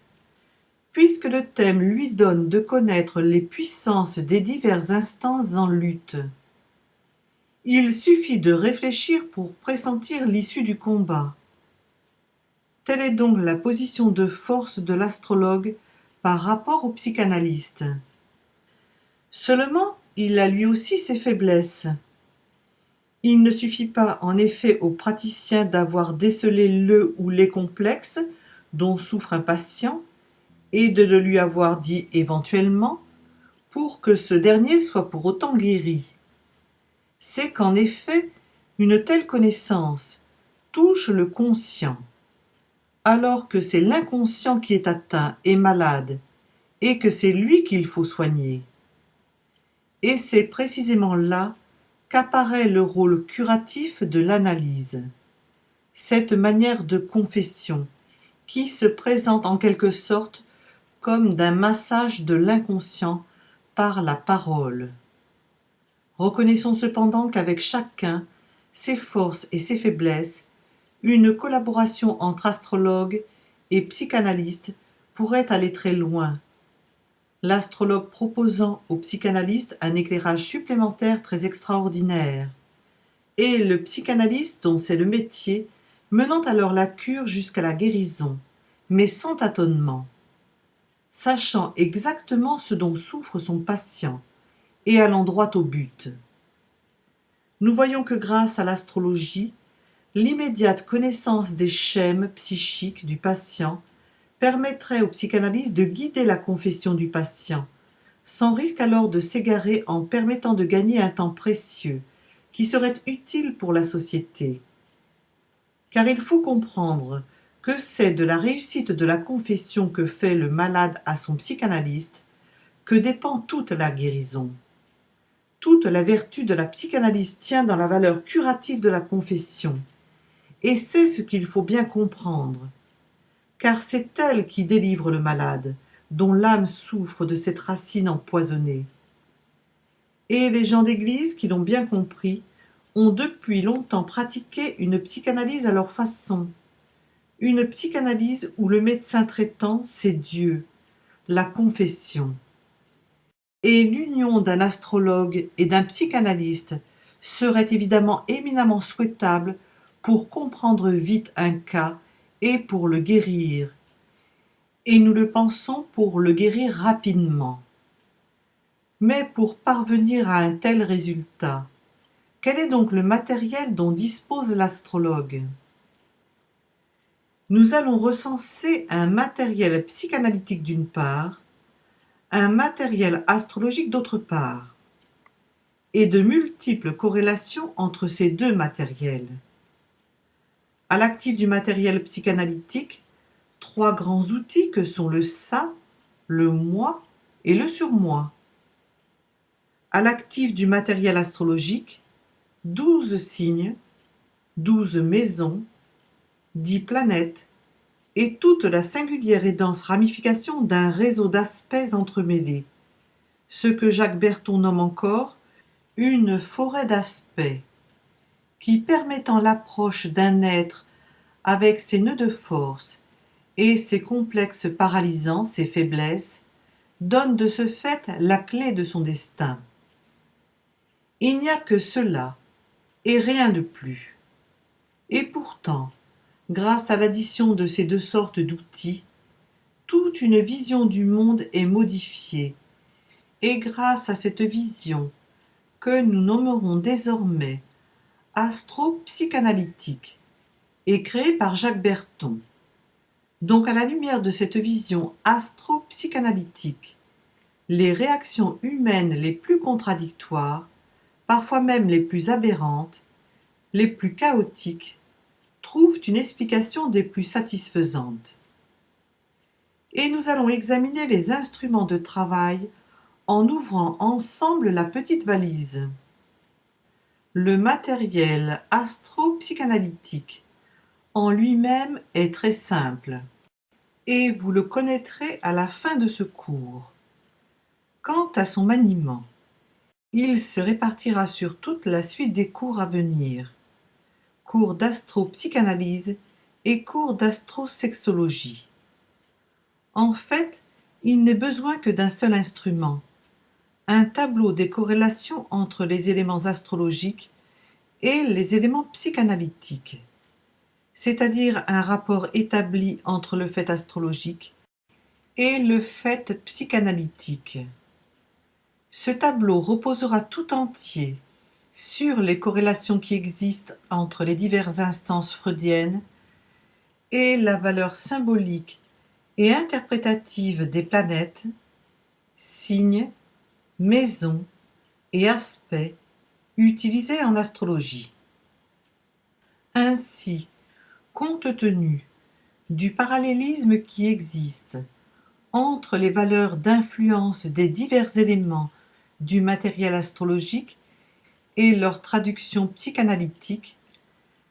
puisque le thème lui donne de connaître les puissances des diverses instances en lutte. Il suffit de réfléchir pour pressentir l'issue du combat. Telle est donc la position de force de l'astrologue par rapport au psychanalyste. Seulement, il a lui aussi ses faiblesses. Il ne suffit pas en effet au praticien d'avoir décelé le ou les complexes dont souffre un patient et de le lui avoir dit éventuellement pour que ce dernier soit pour autant guéri. C'est qu'en effet, une telle connaissance touche le conscient, alors que c'est l'inconscient qui est atteint et malade, et que c'est lui qu'il faut soigner. Et c'est précisément là qu'apparaît le rôle curatif de l'analyse, cette manière de confession qui se présente en quelque sorte comme d'un massage de l'inconscient par la parole. Reconnaissons cependant qu'avec chacun, ses forces et ses faiblesses, une collaboration entre astrologue et psychanalyste pourrait aller très loin, l'astrologue proposant au psychanalyste un éclairage supplémentaire très extraordinaire, et le psychanalyste dont c'est le métier, menant alors la cure jusqu'à la guérison, mais sans tâtonnement. sachant exactement ce dont souffre son patient et allant droit au but. Nous voyons que grâce à l'astrologie, l'immédiate connaissance des schèmes psychiques du patient permettrait au psychanalyste de guider la confession du patient, sans risque alors de s'égarer en permettant de gagner un temps précieux qui serait utile pour la société. Car il faut comprendre que c'est de la réussite de la confession que fait le malade à son psychanalyste que dépend toute la guérison. Toute la vertu de la psychanalyse tient dans la valeur curative de la confession, et c'est ce qu'il faut bien comprendre, car c'est elle qui délivre le malade, dont l'âme souffre de cette racine empoisonnée. Et les gens d'Église qui l'ont bien compris ont depuis longtemps pratiqué une psychanalyse à leur façon, une psychanalyse où le médecin traitant, c'est Dieu, la confession. Et l'union d'un astrologue et d'un psychanalyste serait évidemment éminemment souhaitable pour comprendre vite un cas et pour le guérir. Et nous le pensons pour le guérir rapidement. Mais pour parvenir à un tel résultat, quel est donc le matériel dont dispose l'astrologue ? Nous allons recenser un matériel psychanalytique d'une part, un matériel astrologique d'autre part, et de multiples corrélations entre ces deux matériels. À l'actif du matériel psychanalytique, 3 grands outils que sont le ça, le moi et le surmoi. À l'actif du matériel astrologique, 12 signes, 12 maisons, 10 planètes et toute la singulière et dense ramification d'un réseau d'aspects entremêlés, ce que Jacques Berton nomme encore une forêt d'aspects, qui permettant l'approche d'un être avec ses nœuds de force et ses complexes paralysants, ses faiblesses, donne de ce fait la clé de son destin. Il n'y a que cela, et rien de plus. Et pourtant, grâce à l'addition de ces 2 sortes d'outils, toute une vision du monde est modifiée, et grâce à cette vision, que nous nommerons désormais astro-psychanalytique, et créée par Jacques Berton. Donc à la lumière de cette vision astro-psychanalytique, les réactions humaines les plus contradictoires, parfois même les plus aberrantes, les plus chaotiques, trouvent une explication des plus satisfaisantes. Et nous allons examiner les instruments de travail en ouvrant ensemble la petite valise. Le matériel astro-psychanalytique en lui-même est très simple, et vous le connaîtrez à la fin de ce cours. Quant à son maniement, il se répartira sur toute la suite des cours à venir, cours d'astro-psychanalyse et cours d'astrosexologie. En fait, il n'est besoin que d'un seul instrument, un tableau des corrélations entre les éléments astrologiques et les éléments psychanalytiques, c'est-à-dire un rapport établi entre le fait astrologique et le fait psychanalytique. Ce tableau reposera tout entier sur les corrélations qui existent entre les diverses instances freudiennes et la valeur symbolique et interprétative des planètes, signes, maisons et aspects utilisés en astrologie. Ainsi, compte tenu du parallélisme qui existe entre les valeurs d'influence des divers éléments du matériel astrologique et leur traduction psychanalytique,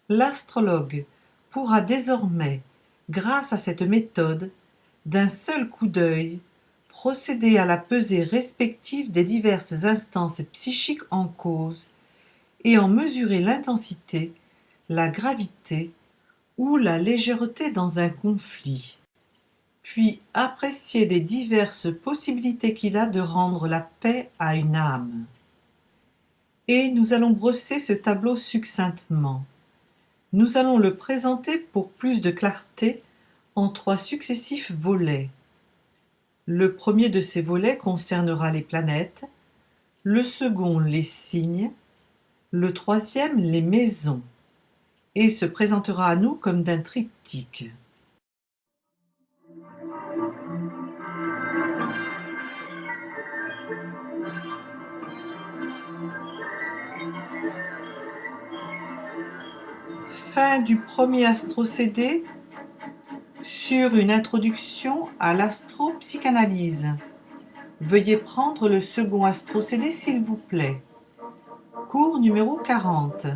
l'astrologue pourra désormais, grâce à cette méthode, d'un seul coup d'œil, procéder à la pesée respective des diverses instances psychiques en cause et en mesurer l'intensité, la gravité ou la légèreté dans un conflit, puis apprécier les diverses possibilités qu'il a de rendre la paix à une âme. Et nous allons brosser ce tableau succinctement. Nous allons le présenter pour plus de clarté en 3 successifs volets. Le premier de ces volets concernera les planètes, le second les signes, le troisième les maisons, et se présentera à nous comme d'un triptyque. Fin du premier astro-CD sur une introduction à l'astropsychanalyse. Veuillez prendre le second astro-CD s'il vous plaît. Cours numéro 40.